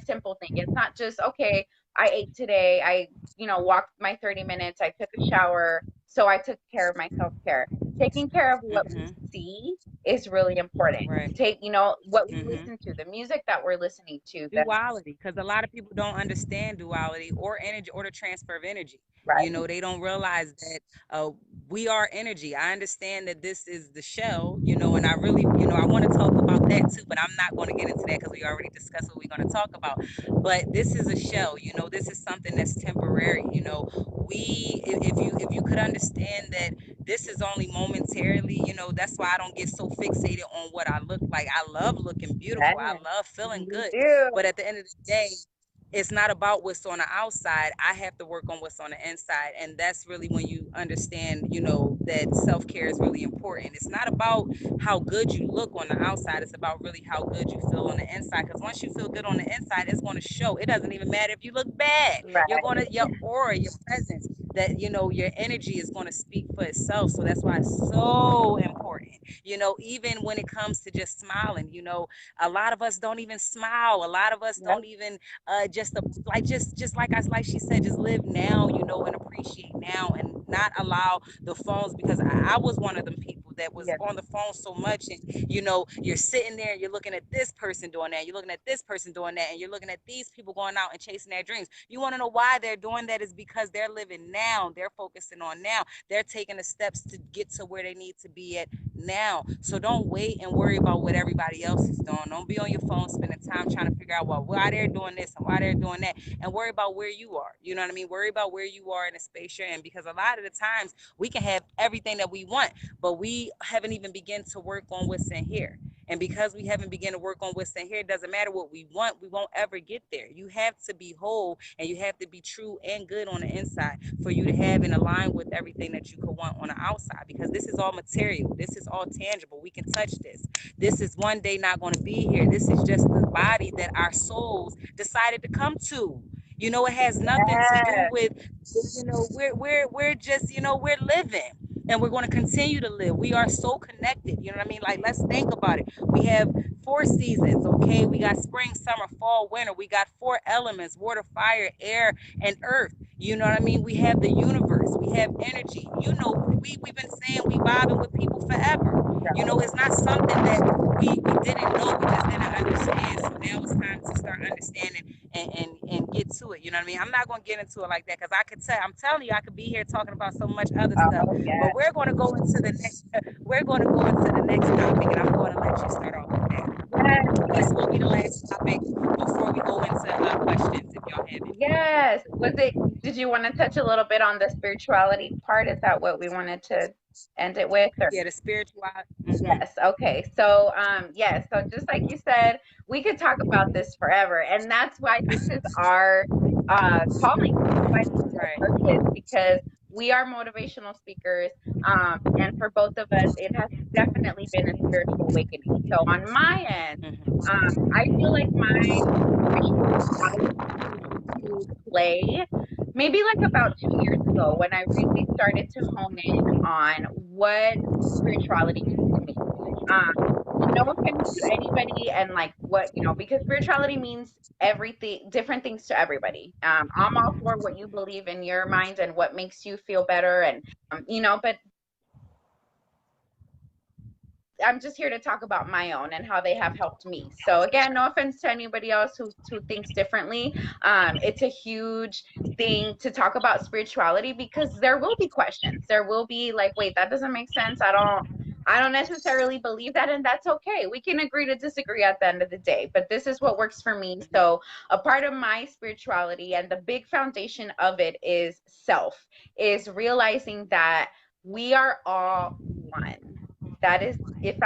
simple thing. It's not just okay, I ate today, I walked my 30 minutes, I took a shower, so I took care of my self-care. Taking care of what we Mm-hmm. see is really important. Right. Take, what we listen Mm-hmm. to, the music that we're listening to, the Duality, because a lot of people don't understand duality or energy or the transfer of energy. You right. know, they don't realize that we are energy. I understand that this is the shell, you know, and I really, you know, I want to talk about that too, but I'm not going to get into that because we already discussed what we're going to talk about. But this is a shell, you know, this is something that's temporary. You know, if you could understand that this is only momentarily, you know, that's why I don't get so fixated on what I look like. I love looking beautiful. I Yes, love feeling you good. do. But at the end of the day, it's not about what's on the outside. I have to work on what's on the inside. And that's really when you understand, you know, that self care is really important. It's not about how good you look on the outside, it's about really how good you feel on the inside. Because once you feel good on the inside, it's going to show. It doesn't even matter if you look bad. You're Right. going to, your aura, your presence, that, you know, your energy is going to speak for itself. So that's why it's so important. You know, even when it comes to just smiling, you know, a lot of us don't even smile. A lot of us Yep. don't even like just like like she said, just live now, you know, and appreciate now, and not allow the phones, because I was one of them people that was Yes. on the phone so much, and you know, you're sitting there, you're looking at this person doing that, you're looking at this person doing that, and you're looking at these people going out and chasing their dreams. You want to know why they're doing that? Is because they're living now, they're focusing on now, they're taking the steps to get to where they need to be at now. So don't wait and worry about what everybody else is doing. Don't be on your phone spending time trying to figure out, well, why they're doing this and why they're doing that, and worry about where you are. You know what I mean? Worry about where you are in the space you're in, because a lot of the times we can have everything that we want, but we haven't even begun to work on what's in here. And because we haven't begun to work on what's in here, it doesn't matter what we want, we won't ever get there. You have to be whole and you have to be true and good on the inside for you to have and align with everything that you could want on the outside, because this is all material. This is all tangible. We can touch this. This is one day not going to be here. This is just the body that our souls decided to come to. You know, it has nothing to do Yes. with, you know, we're just, you know, we're living and we're going to continue to live. We are so connected. You know what I mean? Like, let's think about it. We have four seasons, okay? We got spring, summer, fall, winter. We got four elements: water, fire, air, and earth. You know what I mean? We have the universe. We have energy. You know, we've been saying we vibing with people forever. You know, it's not something that we didn't know, we just didn't understand. So now it's time to start understanding and and get to it. You know what I mean? I'm not going to get into it like that because I could tell. I'm telling you, I could be here talking about so much other stuff. Oh yeah. But we're going to go into the next. We're going to go into the next topic, and I'm going to let you start off with Yes. that. This will be the last topic before we go into questions, if y'all have any. Yes. Did you want to touch a little bit on the spirituality part? Is that what we wanted to end it with? Or Yeah, the spiritual. yes. Okay. So, yes. So just like you said, we could talk about this forever, and that's why this is our calling. This is why this is our Right. purpose, because we are motivational speakers. And for both of us, it has definitely been a spiritual awakening. So on my end, Hmm. I feel like my motivational power came into play maybe like about 2 years ago when I really started to hone in on what spirituality means to me. Um, no offense to anybody, and like what, because spirituality means everything, different things to everybody. I'm all for what you believe in your mind and what makes you feel better, and but I'm just here to talk about my own and how they have helped me. So again, no offense to anybody else who thinks differently. It's a huge thing to talk about spirituality because there will be questions. There will be like, wait, that doesn't make sense. I don't necessarily believe that, and that's okay. We can agree to disagree at the end of the day, but this is what works for me. So a part of my spirituality and the big foundation of it is is realizing that we are all one. That is, if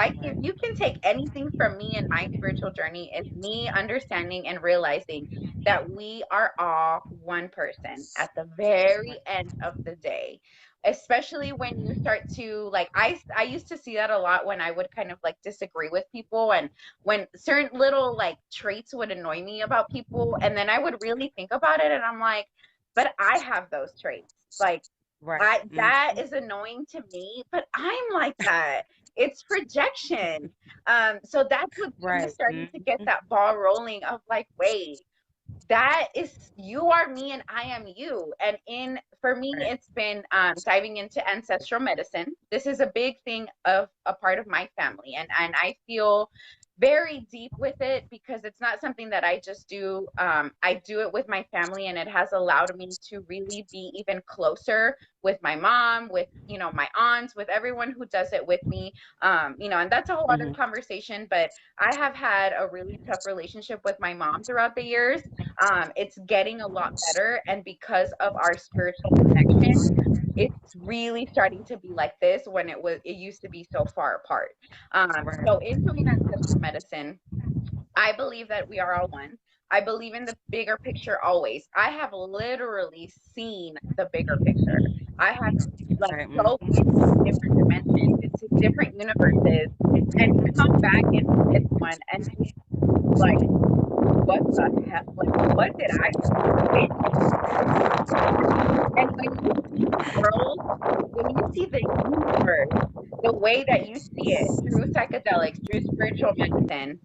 you can take anything from me in my spiritual journey, it's me understanding and realizing that we are all one person at the very end of the day. Especially when you start to like, I used to see that a lot when I would kind of like disagree with people, and when certain little like traits would annoy me about people, and then I would really think about it and I'm like, but I have those traits. Like, Right. I that Hmm. is annoying to me, but I'm like that. It's projection. So that's what's kind of Right. starting to get that ball rolling of like, wait, that is, you are me and I am you. And in for me, Right. it's been diving into ancestral medicine. This is a big thing of a part of my family, and I feel very deep with it because it's not something that I just do. I do it with my family, and it has allowed me to really be even closer with my mom, with my aunts, with everyone who does it with me. And that's a whole other Hmm. conversation. But I have had a really tough relationship with my mom throughout the years. It's getting a lot better, and because of our spiritual connection, it's really starting to be like this when it used to be so far apart. So Right. in doing ancestral medicine, I believe that we are all one. I believe in the bigger picture always. I have literally seen the bigger picture. I have like Right. dove Hmm. into different dimensions, into different universes, and come back into this one and just like, what the hell? Like, what did I just witness? And when you see the world, when you see the universe, the way that you see it through psychedelics, through spiritual medicine,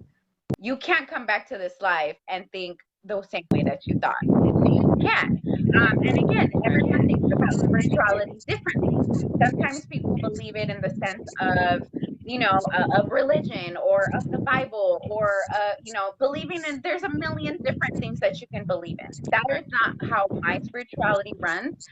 you can't come back to this life and think the same way that you thought. You just can't. And again, everyone Right. thinks about spirituality differently. Sometimes people believe it in the sense of, of religion or of the Bible, or, believing in, there's a million different things that you can believe in. That is Right. not how my spirituality runs.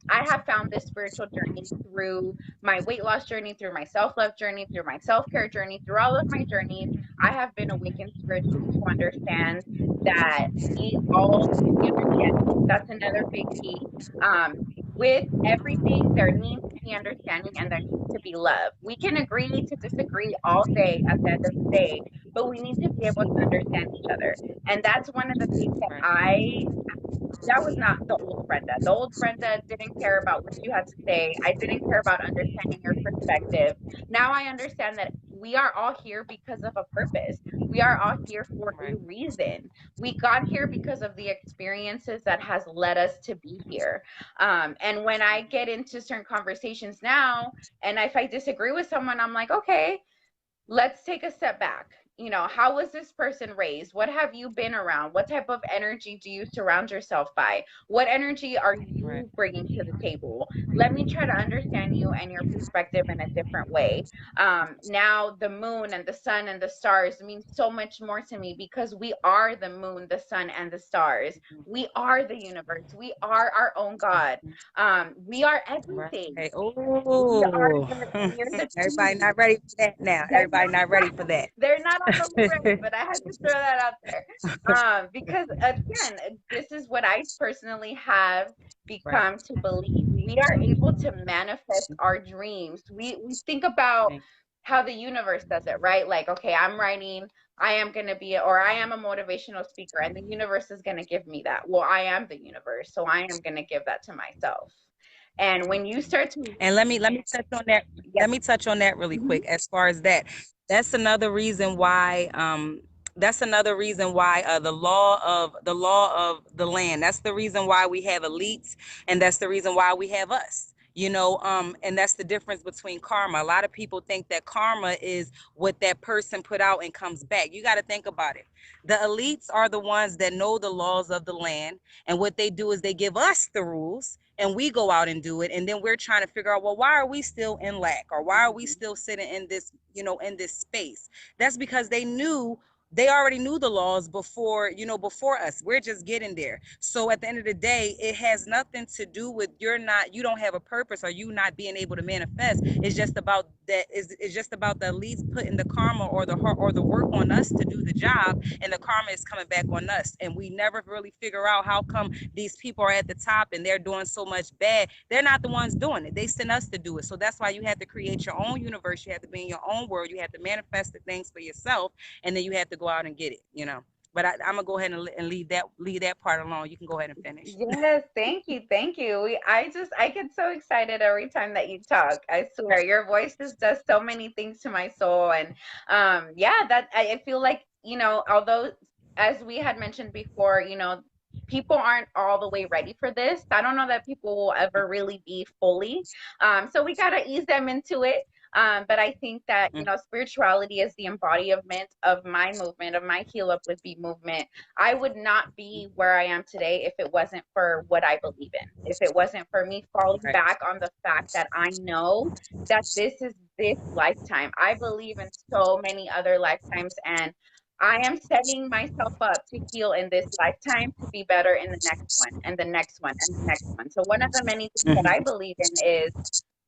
I have found this spiritual journey through my weight loss journey, through my self love journey, through my self care journey, through all of my journeys. I have been awakened spiritually to understand that we all need to be understanding. That's another big key. With everything, there needs to be understanding and there needs to be love. We can agree to disagree all day at the end of the day, but we need to be able to understand each other. And that's one of the things that Right. that was not the old Brenda. The old Brenda didn't care about what you had to say. I didn't care about understanding your perspective. Now I understand that we are all here because of a purpose. We are all here for a Right. reason. We got here because of the experiences that has led us to be here. And when I get into certain conversations now, and if I disagree with someone, I'm like, okay, let's take a step back. how was this person raised? What have you been around? What type of energy do you surround yourself by? What energy are Right. you bringing to the table? Let me try to understand you and your perspective in a different way. Now, the moon and the sun and the stars mean so much more to me because we are the moon, the sun, and the stars. We are the universe. We are our own God. We are everything. Right. We are Oh, we are the everybody trees. not ready for that now. They're Everybody not ready for that. they're not all the way ready, but I had to throw that out there. Because again, this is what I personally have Right. become to believe. We are able to manifest our dreams. We think about Right. how the universe does it, right? Like, okay, I'm writing, I am going to be, or I am a motivational speaker, and the universe is going to give me that. Well, I am the universe, so I am going to give that to myself. And when you start to, And let me touch on that. yeah, Let me touch on that really mhm, quick. As far as that, that's another reason why. That's another reason why the law of the land. That's the reason why we have elites, and that's the reason why we have us. And that's the difference between karma. A lot of people think that karma is what that person put out and comes back. You got to think about it. The elites are the ones that know the laws of the land, and what they do is they give us the rules, and we go out and do it, and then we're trying to figure out, well, why are we still in lack, or why are we mhm, still sitting in this, in this space? That's because they already knew the laws before us. We're just getting there. So at the end of the day, it has nothing to do with you don't have a purpose, or you not being able to manifest. It's just about that is it's just about the elites putting the karma or the work on us to do the job, and the karma is coming back on us. And we never really figure out how come these people are at the top and they're doing so much bad. They're not the ones doing it. They send us to do it. So that's why you have to create your own universe. You have to be in your own world. You have to manifest the things for yourself, and then you have to go out and get it. But I'm gonna go ahead and leave that part alone. You can go ahead and finish. yes, thank you, thank you. I get so excited every time that you talk. I swear, your voice just does so many things to my soul, and yeah, that I feel like although as we had mentioned before, people aren't all the way ready for this. I don't know that people will ever really be fully. So we gotta ease them into it. But I think that spirituality is the embodiment of my movement, of my Heal Up with B movement. I would not be where I am today if it wasn't for what I believe in. If it wasn't for me falling Right. back on the fact that I know that this is this lifetime. I believe in so many other lifetimes, and I am setting myself up to heal in this lifetime to be better in the next one and the next one and the next one. So one of the many things that I Mm-hmm. believe in is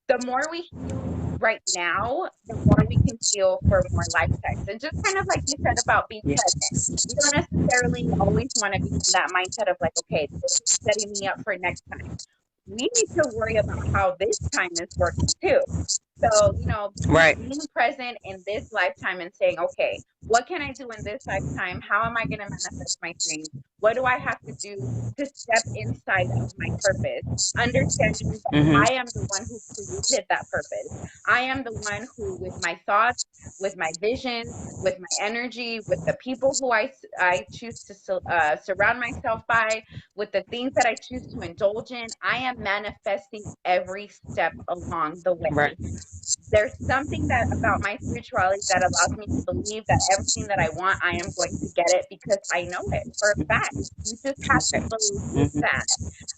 the more we heal right now, the more we can heal for more lifetimes. And just kind of like you said about being present, we don't necessarily always want to be in that mindset of like, okay, this is setting me up for next time. We need to worry about how this time is working too. So, Right. being present in this lifetime and saying, okay, what can I do in this lifetime? How am I going to manifest my dreams? What do I have to do to step inside of my purpose? Understanding that I Mm-hmm. am the one who created that purpose. I am the one who, with my thoughts, with my vision, with my energy, with the people who I choose to surround myself by, with the things that I choose to indulge in, I am manifesting every step along the way. Right. There's something that about my spirituality that allows me to believe that everything that I want, I am going to get it because I know it for a fact. You just have to Right. believe Mm-hmm. that.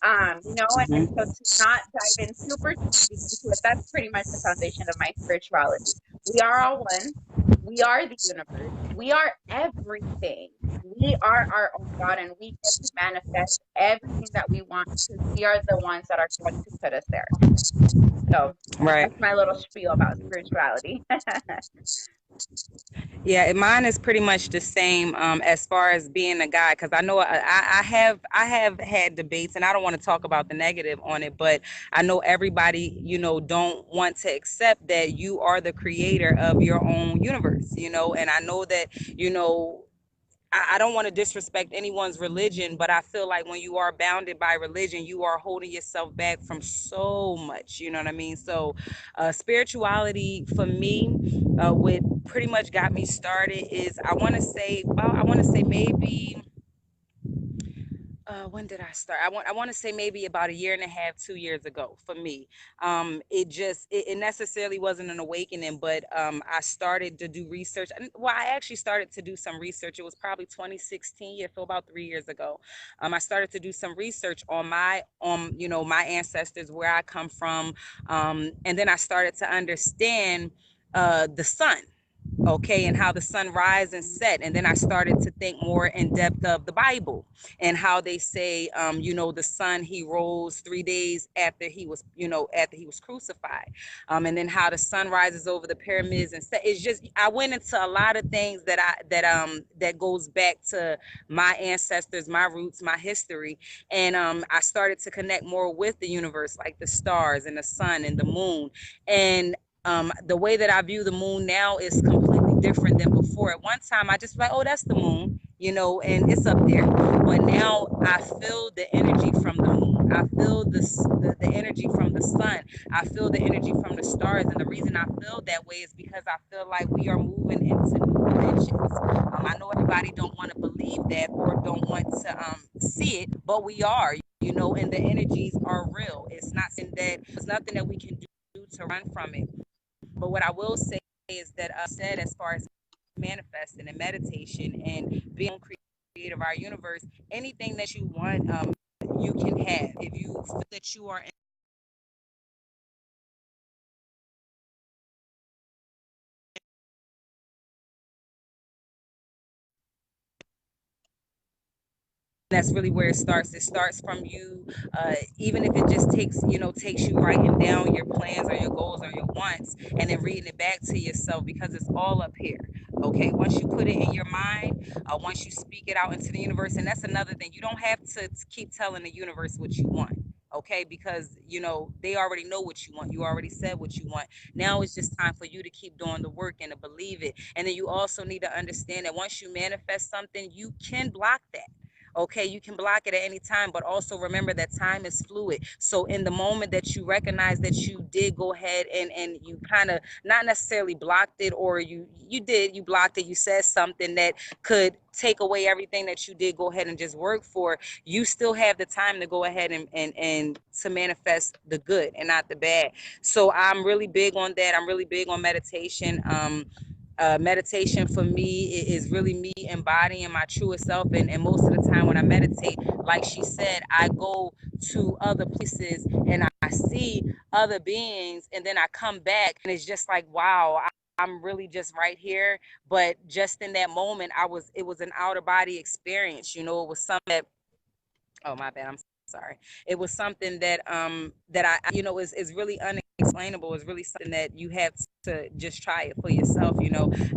And so to not dive in super, super deep into it, that's pretty much the foundation of my spirituality. We are all one. We are the universe. We are everything. We are our own God, and we get to manifest everything that we want because we are the ones that are going to put us there. So Right. that's my little spiel about spirituality. Yeah, mine is pretty much the same as far as being a guy, because I know I have had debates, and I don't want to talk about the negative on it, but I know everybody don't want to accept that you are the creator of your own universe, and I know that I don't want to disrespect anyone's religion, but I feel like when you are bounded by religion, you are holding yourself back from so much. You know what I mean? So, spirituality for me, what pretty much got me started is I want to say maybe When did I start? I want to say maybe about a year and a half, 2 years ago for me. It necessarily wasn't an awakening, but I started to do research. Well, I actually started to do some research. It was probably 2016, yeah, so about 3 years ago. I started to do some research on my ancestors, where I come from, and then I started to understand the sun, okay, and how the sun rise and set. And then I started to think more in depth of the Bible, and how they say, the sun, he rose 3 days after he was crucified. And then how the sun rises over the pyramids and set. It's just, I went into a lot of things that goes back to my ancestors, my roots, my history. And I started to connect more with the universe, like the stars and the sun and the moon. And the way that I view the moon now is completely different than before. At one time, I just like, oh, that's the moon, and it's up there. But now I feel the energy from the moon. I feel the energy from the sun. I feel the energy from the stars. And the reason I feel that way is because I feel like we are moving into new dimensions. I know everybody don't want to believe that or don't want to see it, but we are, and the energies are real. It's not something that there's nothing that we can do to run from it. But what I will say is that said, as far as manifesting and meditation and being creative of our universe, anything that you want, you can have. If you feel that you are that's really where it starts. It starts from you, even if it just takes you writing down your plans or your goals or your wants, and then reading it back to yourself, because it's all up here. Okay, once you put it in your mind, once you speak it out into the universe. And that's another thing, you don't have to keep telling the universe what you want. Okay, because they already know what you want. You already said what you want. Now it's just time for you to keep doing the work and to believe it. And then you also need to understand that once you manifest something, you can block that. Okay, you can block it at any time, but also remember that time is fluid. So in the moment that you recognize that you did go ahead and you kind of not necessarily blocked it, or you blocked it, you said something that could take away everything that you did go ahead and just work for, you still have the time to go ahead and to manifest the good and not the bad. So I'm really big on that. I'm really big on meditation. Meditation for me is really me embodying my truest self. And most of the time when I meditate, like she said, I go to other places and I see other beings, and then I come back and it's just like, wow, I'm really just right here. But just in that moment, it was an outer body experience. It was something that, oh, my bad, I'm sorry. It was something that I is really unexplainable. It's really something that you have to just try it for yourself.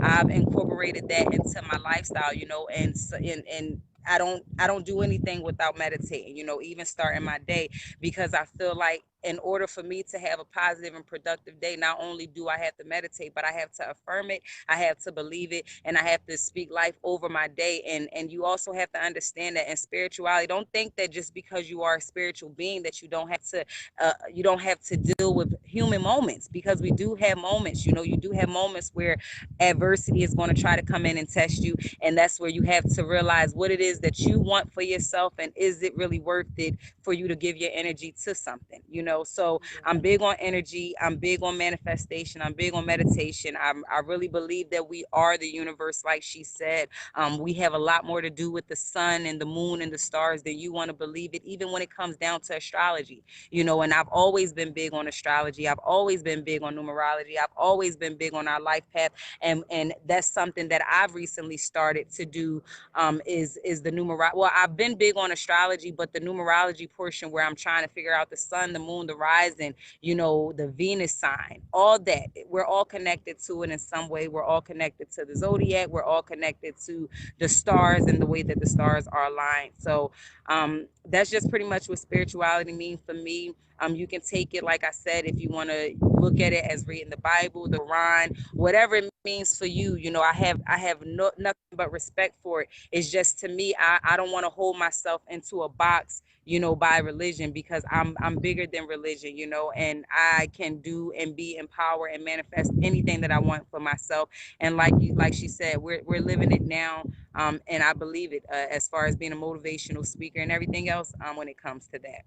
I've incorporated that into my lifestyle. And I don't do anything without meditating. Even starting my day, because I feel like in order for me to have a positive and productive day, not only do I have to meditate, but I have to affirm it, I have to believe it, and I have to speak life over my day. And you also have to understand that in spirituality, don't think that just because you are a spiritual being that you don't have to deal with human moments, because we do have moments. You do have moments where adversity is going to try to come in and test you, and that's where you have to realize what it is that you want for yourself, and is it really worth it for you to give your energy to something. So I'm big on energy, I'm big on manifestation, I'm big on meditation. I really believe that we are the universe, like she said. We have a lot more to do with the sun and the moon and the stars than you want to believe it, even when it comes down to astrology. And I've always been big on astrology, I've always been big on numerology, I've always been big on our life path. And that's something that I've recently started to do. Is the numerology. Well, I've been big on astrology, but the numerology portion, where I'm trying to figure out the sun, the moon, the rising, the Venus sign, all that, we're all connected to it in some way. We're all connected to the zodiac, we're all connected to the stars and the way that the stars are aligned. So that's just pretty much what spirituality means for me. You can take it, like I said, if you want to look at it as reading the Bible, the Quran, whatever it means for you. I have nothing but respect for it. It's just, to me, I don't want to hold myself into a box, by religion, because I'm bigger than religion, and I can do and be empowered and manifest anything that I want for myself. And like she said, we're living it now, and I believe it, as far as being a motivational speaker and everything else, when it comes to that.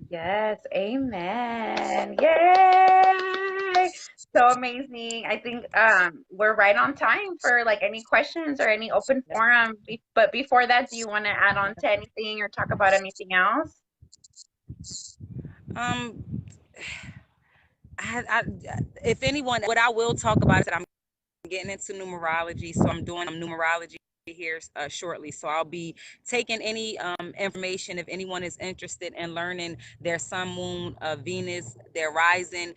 Yes, amen. Yay! So amazing. I think we're right on time for like any questions or any open forum. But before that, do you want to add on to anything or talk about anything else? Um, I, if anyone, what I will talk about is that I'm getting into numerology, so I'm doing numerology here, shortly. So I'll be taking any information if anyone is interested in learning their sun, moon, Venus, their rising.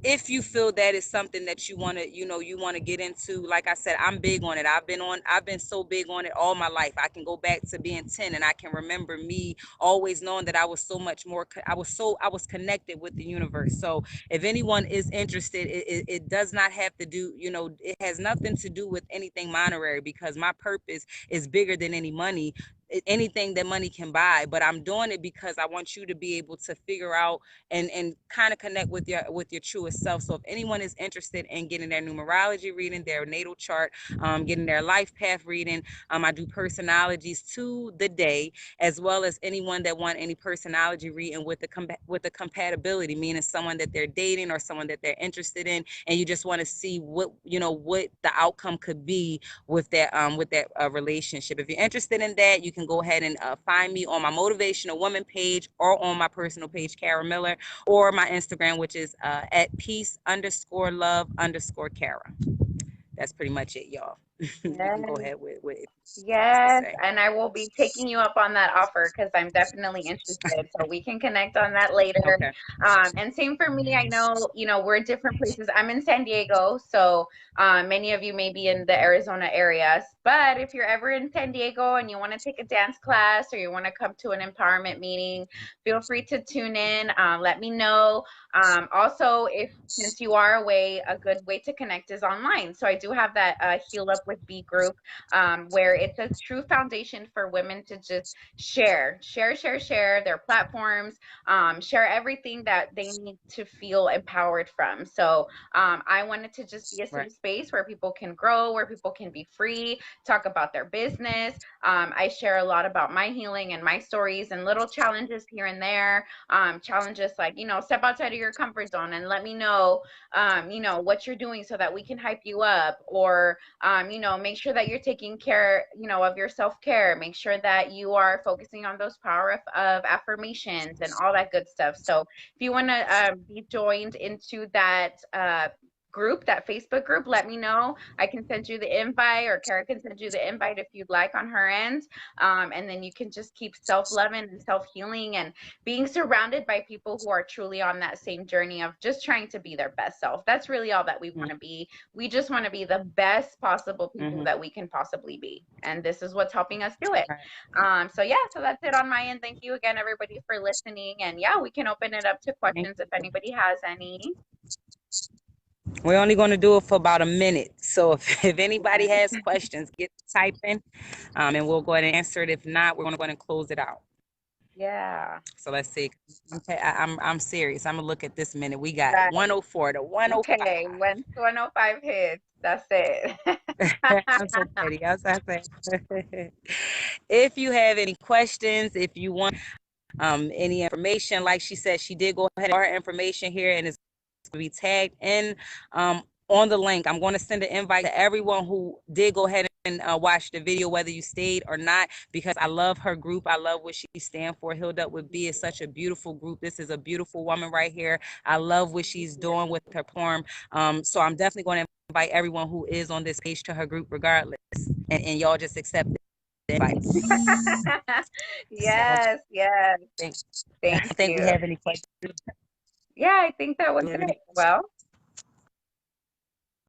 If you feel that is something that you want to get into, like I said, I'm big on it. I've been so big on it all my life. I can go back to being 10, and I can remember me always knowing that I was so much more, I was connected with the universe. So if anyone is interested, it does not have to do, it has nothing to do with anything monetary, because my purpose is bigger than any money, anything that money can buy. But I'm doing it because I want you to be able to figure out and kind of connect with your truest self. So if anyone is interested in getting their numerology reading, their natal chart, getting their life path reading, I do personalities to the day, as well as anyone that want any personality reading with the compatibility, meaning someone that they're dating or someone that they're interested in, and you just want to see what the outcome could be with that relationship. If you're interested in that, you can go ahead and find me on my motivational woman page, or on my personal page, Kara Miller, or my Instagram, which is at peace_love_Kara. That's pretty much it, y'all. You can go Yes. ahead with it to Yes, say. and I will be taking you up on that offer because I'm definitely interested. So we can connect on that later. Okay. And same for me. I know, we're in different places. I'm in San Diego, so many of you may be in the Arizona areas. But if you're ever in San Diego and you want to take a dance class or you want to come to an empowerment meeting, feel free to tune in. Let me know. Also, if since you are away, a good way to connect is online. So I do have that Heal Up with B group, where it's a true foundation for women to just share their platforms, share everything that they need to feel empowered from. So I wanted to just be a Right. safe space where people can grow, where people can be free, talk about their business. I share a lot about my healing and my stories and little challenges here and there. Challenges like, step outside of your comfort zone and let me know, what you're doing so that we can hype you up, or make sure that you're taking care, of your self-care. Make sure that you are focusing on those power of affirmations and all that good stuff. So if you want to be joined into that group, that Facebook group, let me know. I can send you the invite, or Kara can send you the invite if you'd like on her end. And then you can just keep self-loving and self-healing and being surrounded by people who are truly on that same journey of just trying to be their best self. That's really all that we want to be. We just want to be the best possible people Mm-hmm. that we can possibly be. And this is what's helping us do it. Right. So yeah, so that's it on my end. Thank you again, everybody, for listening. And yeah, we can open it up to Thank questions if you. anybody has any. We're only going to do it for about a minute. So if anybody has questions, get typing, and we'll go ahead and answer it. If not, we're going to go ahead and close it out. Yeah. So let's see. Okay, I'm serious. I'm gonna look at this minute. We got Right. 104 to Okay. 105. When 105 hits, that's it. I'm so petty. I was say, if you have any questions, if you want any information, like she said, she did go ahead and our information here, and it's going to be tagged in on the link. I'm going to send an invite to everyone who did go ahead and watch the video, whether you stayed or not, because I love her group. I love what she stands for. Healed Up with B is such a beautiful group. This is a beautiful woman right here. I love what she's doing with her platform. So I'm definitely going to invite everyone who is on this page to her group regardless. And y'all just accept the invite. So Yes, yes. I think, Thank I think we you. have any questions. Yeah, I think that was Do we have any it. Well,